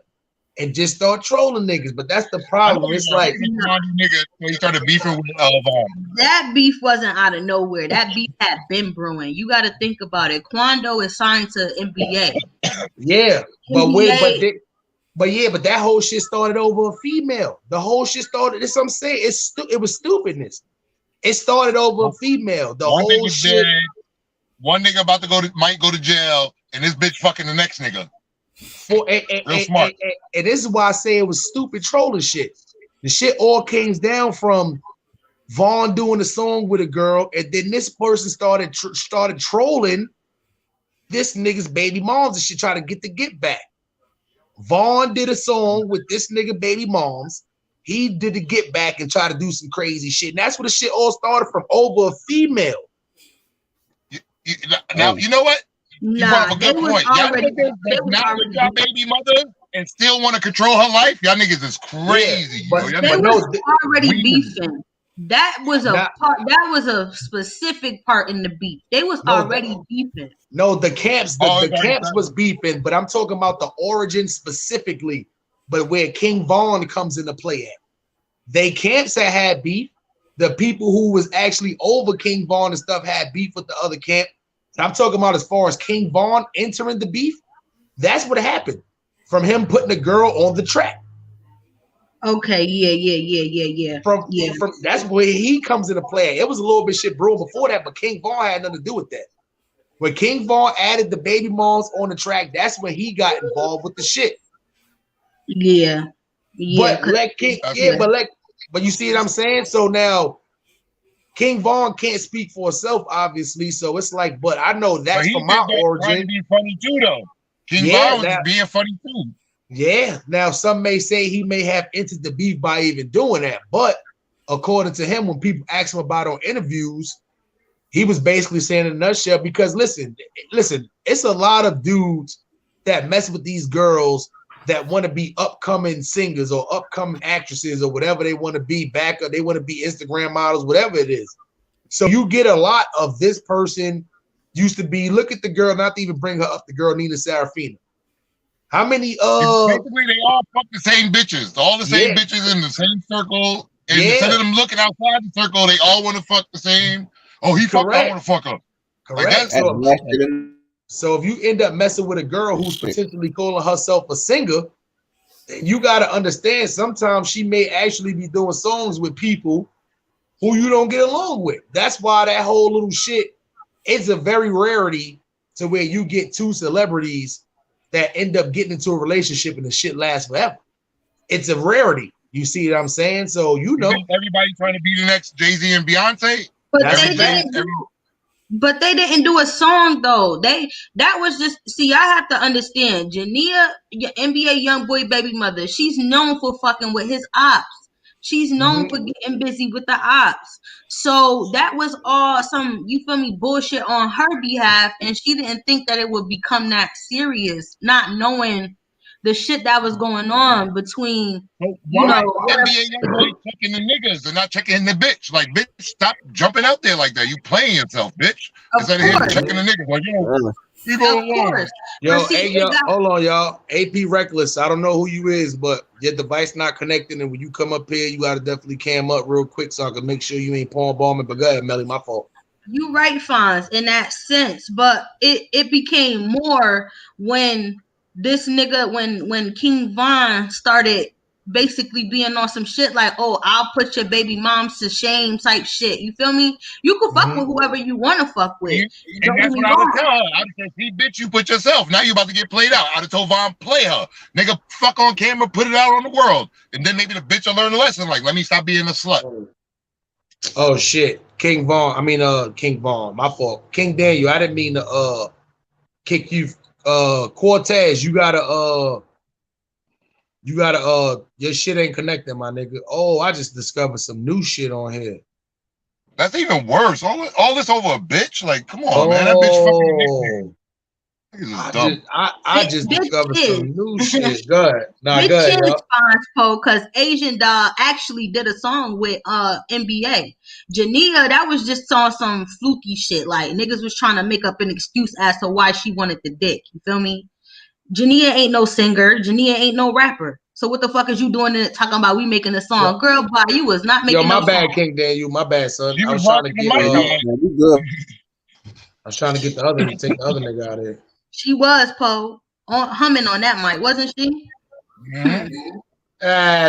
Speaker 1: and just start trolling niggas. But that's the problem. It's like
Speaker 7: nigga when he started beefing with Vaughn.
Speaker 6: That beef wasn't out of nowhere. That beef had been brewing. You got to think about it. Quando is signed to NBA.
Speaker 1: Yeah, but that whole shit started over a female. The whole shit started. That's what I'm saying. It was stupidness. It started over a female. The whole shit.
Speaker 7: Dead, one nigga about to might go to jail, and this bitch fucking the next nigga. Real smart.
Speaker 1: And this is why I say it was stupid trolling shit. The shit all came down from Vaughn doing a song with a girl, and then this person started trolling this nigga's baby moms and shit, trying to get back. Vaughn did a song with this nigga baby moms. He did the get back and try to do some crazy shit. And that's where the shit all started from, over a female.
Speaker 7: Now, you know what? You brought
Speaker 6: Nah,
Speaker 7: up a
Speaker 6: they
Speaker 7: good
Speaker 6: was
Speaker 7: point. Y'all
Speaker 6: already.
Speaker 7: niggas
Speaker 6: They
Speaker 7: that's
Speaker 6: was
Speaker 7: not with
Speaker 6: already.
Speaker 7: y'all baby mother and still want to control her life. Y'all niggas is crazy.
Speaker 1: but-
Speaker 7: yo. Y'all
Speaker 6: They
Speaker 7: niggas
Speaker 1: no,
Speaker 6: was already
Speaker 7: weird.
Speaker 6: beefing. That was a
Speaker 1: Not-
Speaker 6: part. That was a specific part in the beef. They was
Speaker 1: No,
Speaker 6: already beefing.
Speaker 1: No, the camps,
Speaker 7: Oh,
Speaker 1: the
Speaker 7: it's already
Speaker 1: camps
Speaker 7: done.
Speaker 1: was beefing, but I'm talking about the origin specifically, but where King Von comes into play at. They camps that had beef. The people who was actually over King Von and stuff had beef with the other camp. And I'm talking about as far as King Von entering the beef. That's what happened from him putting a girl on the track.
Speaker 6: Okay, yeah.
Speaker 1: From
Speaker 6: Yeah.
Speaker 1: that's where he comes into play. It was a little bit shit brewing before that, but King Von had nothing to do with that. When King Von added the baby moms on the track, that's when he got involved with the shit.
Speaker 6: Yeah.
Speaker 1: But
Speaker 6: 'cause-
Speaker 1: let King,
Speaker 7: That's
Speaker 1: yeah,
Speaker 6: right.
Speaker 1: but you see what I'm saying? So now King Von can't speak for himself, obviously. So it's like, but I know
Speaker 7: But
Speaker 1: that's
Speaker 7: he
Speaker 1: from
Speaker 7: did
Speaker 1: my
Speaker 7: that trying to
Speaker 1: origin.
Speaker 7: be funny too, though. King
Speaker 1: Yeah,
Speaker 7: Von was
Speaker 1: that-
Speaker 7: being funny too.
Speaker 1: Yeah. Now some may say he may have entered the beef by even doing that, but according to him, when people ask him about it on interviews, he was basically saying in a nutshell, because listen, it's a lot of dudes that mess with these girls that want to be upcoming singers or upcoming actresses or whatever they want to be back, or they want to be Instagram models, whatever it is. So you get a lot of this person used to be, look at the girl, not to even bring her up, the girl Nina Serafina. How many
Speaker 7: Basically, they all fuck the same bitches. All the same
Speaker 1: Yeah.
Speaker 7: bitches in the same circle. And
Speaker 1: Yeah.
Speaker 7: instead of them looking outside the circle, they all want to fuck the same. Oh, he fucked, I
Speaker 1: Correct.
Speaker 7: want to fuck her.
Speaker 1: correct?
Speaker 7: that's-
Speaker 8: That's nasty than
Speaker 1: So if you end up messing with a girl who's potentially calling herself a singer, then you got to understand sometimes she may actually be doing songs with people who you don't get along with. That's why that whole little shit is a very rarity to where you get two celebrities that end up getting into a relationship and the shit lasts forever. It's a rarity. You see what I'm saying? So you
Speaker 7: You
Speaker 1: know,
Speaker 7: think everybody trying to be the next Jay-Z and Beyonce?
Speaker 6: But
Speaker 1: That's
Speaker 6: they
Speaker 1: everything-
Speaker 6: didn't do. But they didn't do a song though. That was just, see. I have to understand. Jania, your NBA young boy baby mother. She's known for fucking with his ops. She's known for getting busy with the ops. So that was all some, you feel me, bullshit on her behalf, and she didn't think that it would become that serious, not knowing the shit that was going on between, you
Speaker 7: Why
Speaker 6: know,
Speaker 7: NBA young boy checking the niggas and not checking the bitch? Like, bitch, stop jumping out there like that. You playing yourself, bitch.
Speaker 6: of
Speaker 7: Instead of him
Speaker 6: course,
Speaker 7: checking the niggas. Like, yo,
Speaker 8: Really.
Speaker 7: you go
Speaker 6: of
Speaker 7: along.
Speaker 6: course.
Speaker 1: yo,
Speaker 6: But see,
Speaker 1: hey,
Speaker 6: it
Speaker 1: yo,
Speaker 6: got-
Speaker 1: hold on, y'all. AP Reckless. I don't know who you is, but your device not connecting, and when you come up here, you got to definitely cam up real quick so I can make sure you ain't pawn bombing. But go ahead, Melly, my fault.
Speaker 6: You right, Fonz, in that sense, but it became more when this nigga, when King Von started basically being on some shit like, oh, I'll put your baby moms to shame type shit. You feel me? You can fuck with whoever you want to fuck with.
Speaker 7: And
Speaker 6: Don't
Speaker 7: that's
Speaker 6: get me
Speaker 7: what I would
Speaker 6: wrong.
Speaker 7: tell her. I would say, see, bitch, you put yourself. Now you about to get played out. I'd have told Von, play her. Nigga, fuck on camera, put it out on the world. And then maybe the bitch will learn a lesson. Like, let me stop being a slut.
Speaker 1: Oh shit, King Von. King Von. My fault. King Daniel. I didn't mean to kick you. Cortez, you gotta your shit ain't connecting, my nigga. Oh, I just discovered some new shit on here.
Speaker 7: That's even worse. All this over a bitch? Like, come on, man. That bitch fucking niggas is
Speaker 1: I
Speaker 7: dumb.
Speaker 1: just, I just
Speaker 6: Bitch
Speaker 1: discovered
Speaker 6: is.
Speaker 1: some new shit. Good. Nah,
Speaker 6: Bitch
Speaker 1: good,
Speaker 6: is
Speaker 1: yo.
Speaker 6: Fonz Po, because Asian Doll actually did a song with NBA. Jania, that was just on some fluky shit. Like niggas was trying to make up an excuse as to why she wanted the dick. You feel me? Jania ain't no singer. Jania ain't no rapper. So what the fuck is you doing talking about we making a song? Girl, bye, you was not making
Speaker 1: Yo, my
Speaker 6: no
Speaker 1: bad,
Speaker 6: song.
Speaker 1: King Daniel. My bad, son.
Speaker 7: She
Speaker 1: I was
Speaker 7: was
Speaker 1: trying to
Speaker 7: rocking the
Speaker 1: get
Speaker 7: mic.
Speaker 8: Yeah, you good.
Speaker 1: I was trying to get take the other nigga out of here.
Speaker 6: She was Po humming on that mic, wasn't she?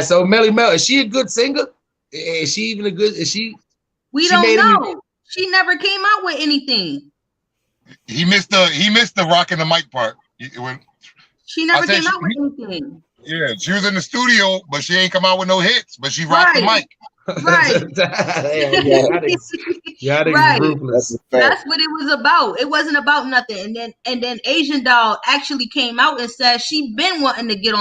Speaker 1: So Melly Mel, is she a good singer? Is she even a good? Is she?
Speaker 6: We
Speaker 1: She
Speaker 6: don't
Speaker 1: made
Speaker 6: know. She never came out with anything.
Speaker 7: He missed the rocking the mic part.
Speaker 6: She never
Speaker 7: said
Speaker 6: came out
Speaker 7: she-
Speaker 6: with anything.
Speaker 7: Yeah, she was in the studio, but she ain't come out with no hits. But she rocked the
Speaker 6: Right.
Speaker 7: mic.
Speaker 6: Right.
Speaker 1: Yeah,
Speaker 6: Right.
Speaker 1: ruthless.
Speaker 8: That's a fact.
Speaker 6: That's what it was about. It wasn't about nothing. And then Asian Doll actually came out and said she been wanting to get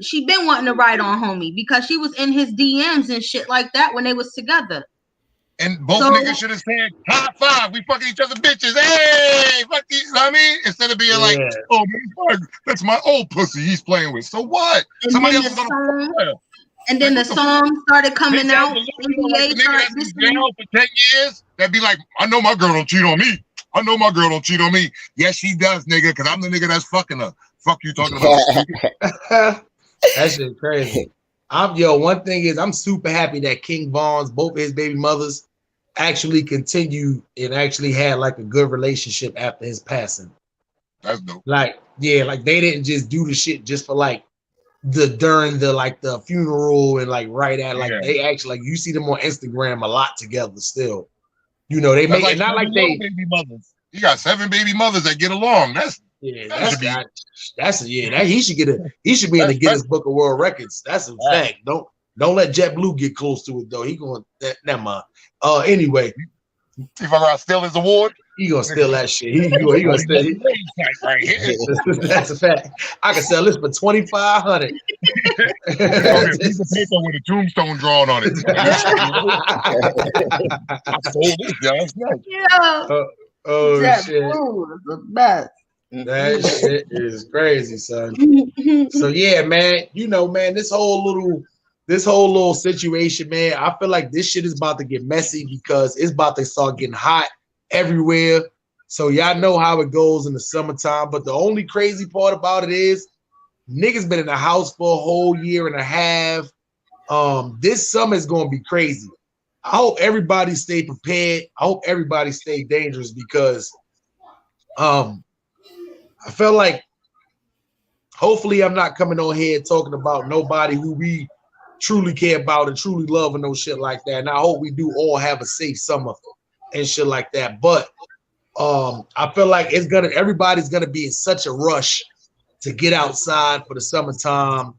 Speaker 6: she been wanting to ride on homie because she was in his DMs and shit like that when they was together.
Speaker 7: And both
Speaker 6: So-
Speaker 7: niggas should have said, high five, we fucking each other bitches. Hey, fuck you know what I mean? Instead of being like, oh, man, that's my old pussy he's playing with. So what?
Speaker 6: And
Speaker 7: Somebody
Speaker 6: then
Speaker 7: else
Speaker 6: the
Speaker 7: is gonna
Speaker 6: song, and then the song started coming out. NBA started
Speaker 7: in jail for 10 years, that'd be like, I know my girl don't cheat on me. I know my girl don't cheat on me. Yes, she does, nigga, because I'm the nigga that's fucking her. Fuck you talking about.
Speaker 1: That shit crazy. One thing is I'm super happy that King Von's, both his baby mothers, actually continued and actually had like a good relationship after his passing.
Speaker 7: That's dope.
Speaker 1: Like, yeah, like they didn't just do the shit just for like during the funeral and like right at like they actually like you see them on Instagram a lot together still. You know, they
Speaker 7: That's
Speaker 1: make
Speaker 7: like
Speaker 1: it not like they
Speaker 7: baby mothers. You got 7 baby mothers that get along.
Speaker 1: he should be in the Guinness Book of World Records. That's a fact. Don't let JetBlue get close to it though. He going never mind. Anyway,
Speaker 7: if I gotta steal his award,
Speaker 1: he gonna steal that shit. He gonna steal it.
Speaker 7: Right here.
Speaker 1: That's a fact. I can sell this for $2,500.
Speaker 7: A piece of paper with a tombstone drawn on it. I sold this, guys.
Speaker 6: Yeah.
Speaker 1: Oh
Speaker 6: That
Speaker 1: shit.
Speaker 6: food is the best.
Speaker 1: That shit is crazy, son. So yeah, man, you know, man, this whole little situation, man, I feel like this shit is about to get messy because it's about to start getting hot everywhere. So y'all know how it goes in the summertime. But the only crazy part about it is niggas been in the house for a whole year and a half. This summer is gonna be crazy. I hope everybody stay prepared. I hope everybody stay dangerous because I feel like hopefully I'm not coming on here talking about nobody who we truly care about and truly love and no shit like that. And I hope we do all have a safe summer and shit like that. But I feel like everybody's gonna be in such a rush to get outside for the summertime.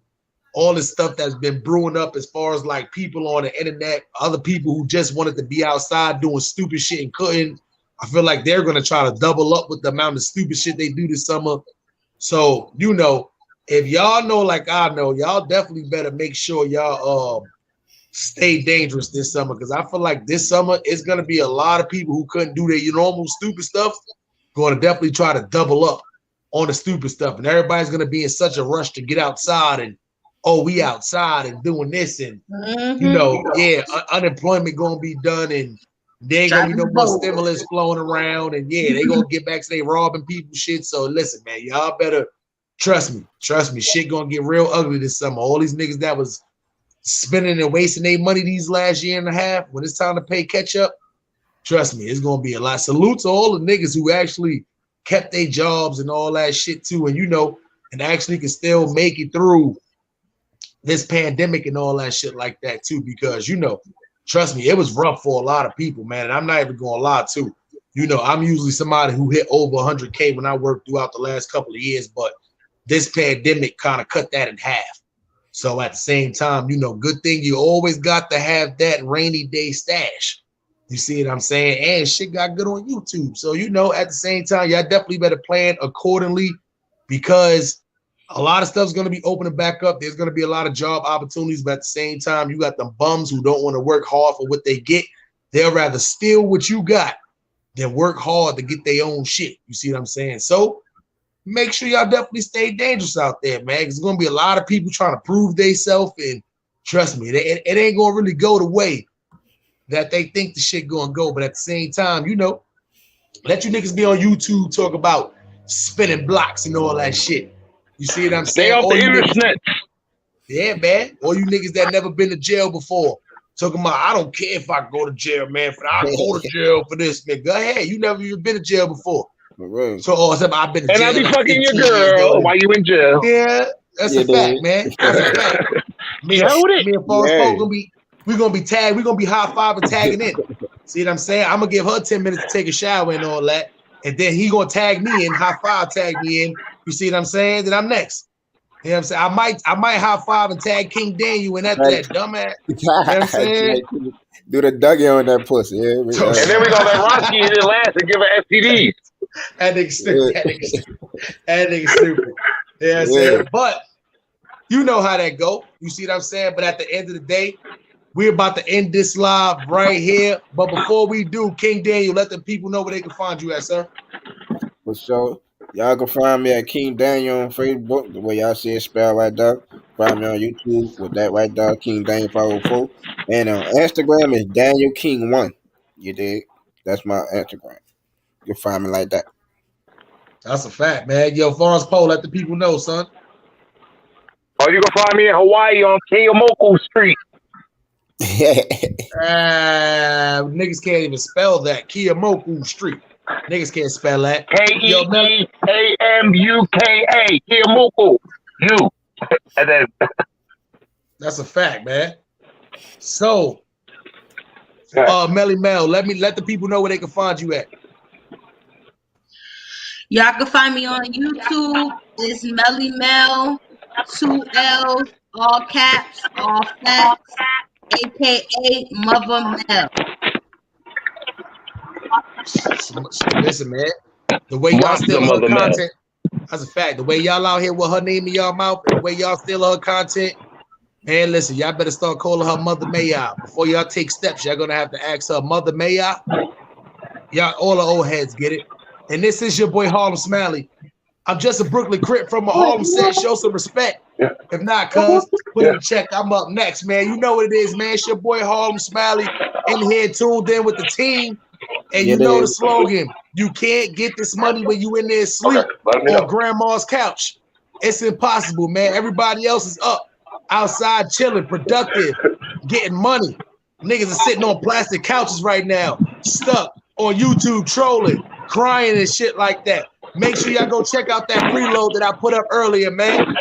Speaker 1: All this stuff that's been brewing up as far as like people on the internet, other people who just wanted to be outside doing stupid shit and couldn't. I feel like they're gonna try to double up with the amount of stupid shit they do this summer. So, you know, if y'all know like I know, y'all definitely better make sure y'all stay dangerous this summer because I feel like this summer it's gonna be a lot of people who couldn't do their normal stupid stuff going to definitely try to double up on the stupid stuff, and everybody's gonna be in such a rush to get outside and we outside and doing this and you know, unemployment gonna be done and there ain't gonna be no more stimulus flowing around and they gonna get back to they robbing people shit. So listen, man, y'all better trust me, shit gonna get real ugly this summer. All these niggas that was spending and wasting their money these last year and a half, when it's time to pay catch up, trust me, it's gonna be a lot. Salute to all the niggas who actually kept their jobs and all that shit too, and you know, and actually can still make it through this pandemic and all that shit like that too, because you know, trust me, it was rough for a lot of people, man. And I'm not even gonna lie too. You know, I'm usually somebody who hit over 100K when I worked throughout the last couple of years, but this pandemic kind of cut that in half. So at the same time, you know, good thing you always got to have that rainy day stash. You see what I'm saying? And shit got good on YouTube. So, you know, at the same time, y'all definitely better plan accordingly because a lot of stuff's going to be opening back up. There's going to be a lot of job opportunities, but at the same time, you got them bums who don't want to work hard for what they get. They'll rather steal what you got than work hard to get their own shit. You see what I'm saying? So make sure y'all definitely stay dangerous out there, man. There's going to be a lot of people trying to prove themselves, and trust me, it ain't going to really go the way that they think the shit going to go. But at the same time, you know, let you niggas be on YouTube talk about spinning blocks and all that shit. You see what I'm saying?
Speaker 5: Stay off the internet.
Speaker 1: Yeah, man. All you niggas that never been to jail before. Talking about, I don't care if I go to jail, man. I go to jail for this, man. Go ahead. You never even been to jail before.
Speaker 8: Right.
Speaker 1: So, I've been to jail.
Speaker 5: And I be fucking your girl while you in jail.
Speaker 1: Yeah, that's a fact, man. That's a fact. Me and Forrest Poe we're gonna be tagged. We're gonna be high five and tagging in. See what I'm saying? I'm gonna give her 10 minutes to take a shower and all that, and then he gonna tag me in, high five, tag me in. You see what I'm saying? Then I'm next. You know what I'm saying? I might high five and tag King Daniel and that dumbass. You know what I'm saying?
Speaker 8: Do the Dougie on that pussy. Yeah,
Speaker 5: and then we gonna let Rocky in the last and give her STDs.
Speaker 1: That nigga stupid. Yeah, but you know how that go. You see what I'm saying? But at the end of the day, We're about to end this live right here. But before we do, King Daniel, let the people know where they can find you at, sir.
Speaker 8: For sure. Y'all can find me at King Daniel on Facebook, the way y'all see it spelled right there. Find me on YouTube with that right there, King Daniel 504. And on Instagram is Daniel King 1. You dig? That's my Instagram. You can find me like that.
Speaker 1: That's a fact, man. Yo, Forrest Poe, let the people know, son.
Speaker 9: Oh, you can find me in Hawaii on Keomoku Street.
Speaker 1: Niggas can't even spell that. Keomoku Street. Niggas can't spell that.
Speaker 9: Keeamuka. Keomoku. You. And then
Speaker 1: that's a fact, man. So, Melly Mel, let the people know where they can find you at.
Speaker 6: Y'all can find me on YouTube. It's Melly Mel, 2 L's, all caps, all facts, aka Mother Mel.
Speaker 1: Listen, man. The way y'all steal her content, that's a fact. The way y'all out here with her name in y'all mouth, and the way y'all steal her content, man, listen, y'all better start calling her Mother Maya. Before y'all take steps, y'all gonna have to ask her Mother Maya. Y'all, all the old heads get it. And this is your boy Harlem Smiley. I'm just a Brooklyn Crip from a Harlem set. Show some respect. If not, cuz, put in a check. I'm up next, man. You know what it is, man. It's your boy Harlem Smiley in here, tuned in with the team. And you know the slogan. You can't get this money when you in there asleep on grandma's couch. It's impossible, man. Everybody else is up, outside chilling, productive, getting money. Niggas are sitting on plastic couches right now, stuck on YouTube trolling, crying and shit like that. Make sure y'all go check out that preload that I put up earlier, man.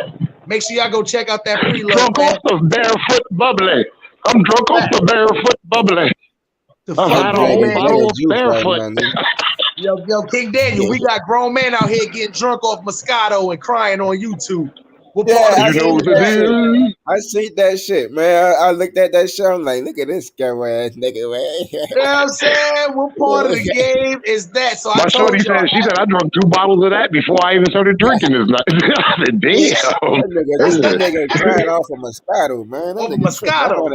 Speaker 1: Make sure y'all go check out that preload.
Speaker 9: Drunk off the barefoot bubbly. I'm drunk off the barefoot bubbly.
Speaker 1: The fuck,
Speaker 9: barefoot.
Speaker 1: Yo, King Daniel, we got grown men out here getting drunk off Moscato and crying on YouTube. What part
Speaker 8: I
Speaker 1: of
Speaker 8: seen that shit, man. I looked at that shit. I'm like, look at this scary ass nigga, man.
Speaker 1: You know what I'm saying? What part of the game is that? So
Speaker 9: My shorty said, she said, I drank 2 bottles of that before I even started drinking this night. I said, damn.
Speaker 8: That nigga crying off of Moscato, man. That nigga
Speaker 1: Moscato.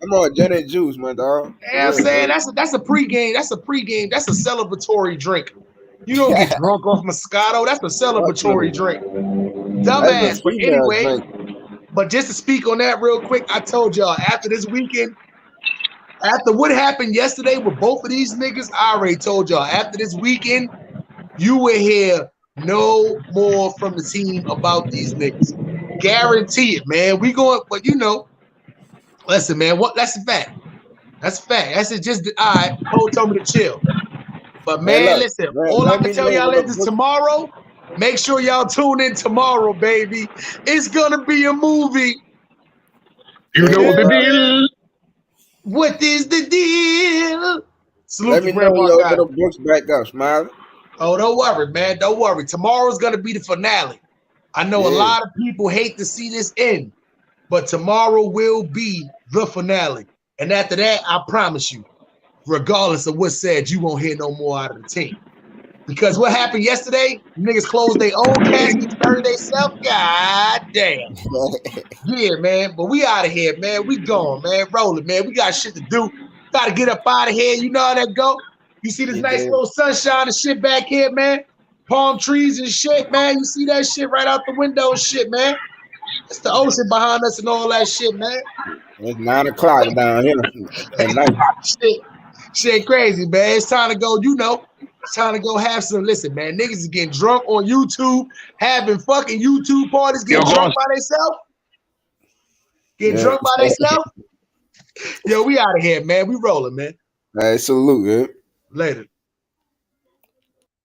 Speaker 8: I'm on gin and juice, my dog.
Speaker 1: You know what I'm saying? That's a pregame. That's a celebratory drink. You don't get drunk off Moscato. That's a celebratory drink. Dumbass. But anyway, but just to speak on that real quick, I told y'all after this weekend, after what happened yesterday with both of these niggas, I already told y'all after this weekend, you will hear no more from the team about these niggas. Guarantee it, man. We going, but you know, listen, man. That's a fact. That's a fact. That's just all right. Cole told me to chill. But man, listen, all I can tell y'all is tomorrow, make sure y'all tune in tomorrow, baby. It's gonna be a movie.
Speaker 9: You know the deal.
Speaker 1: What is the deal? Salute
Speaker 8: Let me know when you open the books back up, Smiley.
Speaker 1: Oh, don't worry, man. Don't worry. Tomorrow's gonna be the finale. I know a lot of people hate to see this end, but tomorrow will be the finale. And after that, I promise you, regardless of what's said, you won't hear no more out of the team. Because what happened yesterday, niggas closed their own caskets, burned themselves. God damn. Yeah, man. But we out of here, man. We gone, man. Rolling, man. We got shit to do. Got to get up out of here. You know how that go. You see this nice little sunshine and shit back here, man. Palm trees and shit, man. You see that shit right out the window and shit, man. It's the ocean behind us and all that shit, man.
Speaker 8: It's 9 o'clock down here at night.
Speaker 1: Shit crazy, man. It's time to go, you know. It's time to go have some. Listen, man, niggas is getting drunk on YouTube, having fucking YouTube parties, getting drunk by themselves. Getting drunk by themselves. Yo, we out of here, man. We rolling, man.
Speaker 8: All right, salute, man.
Speaker 1: Later.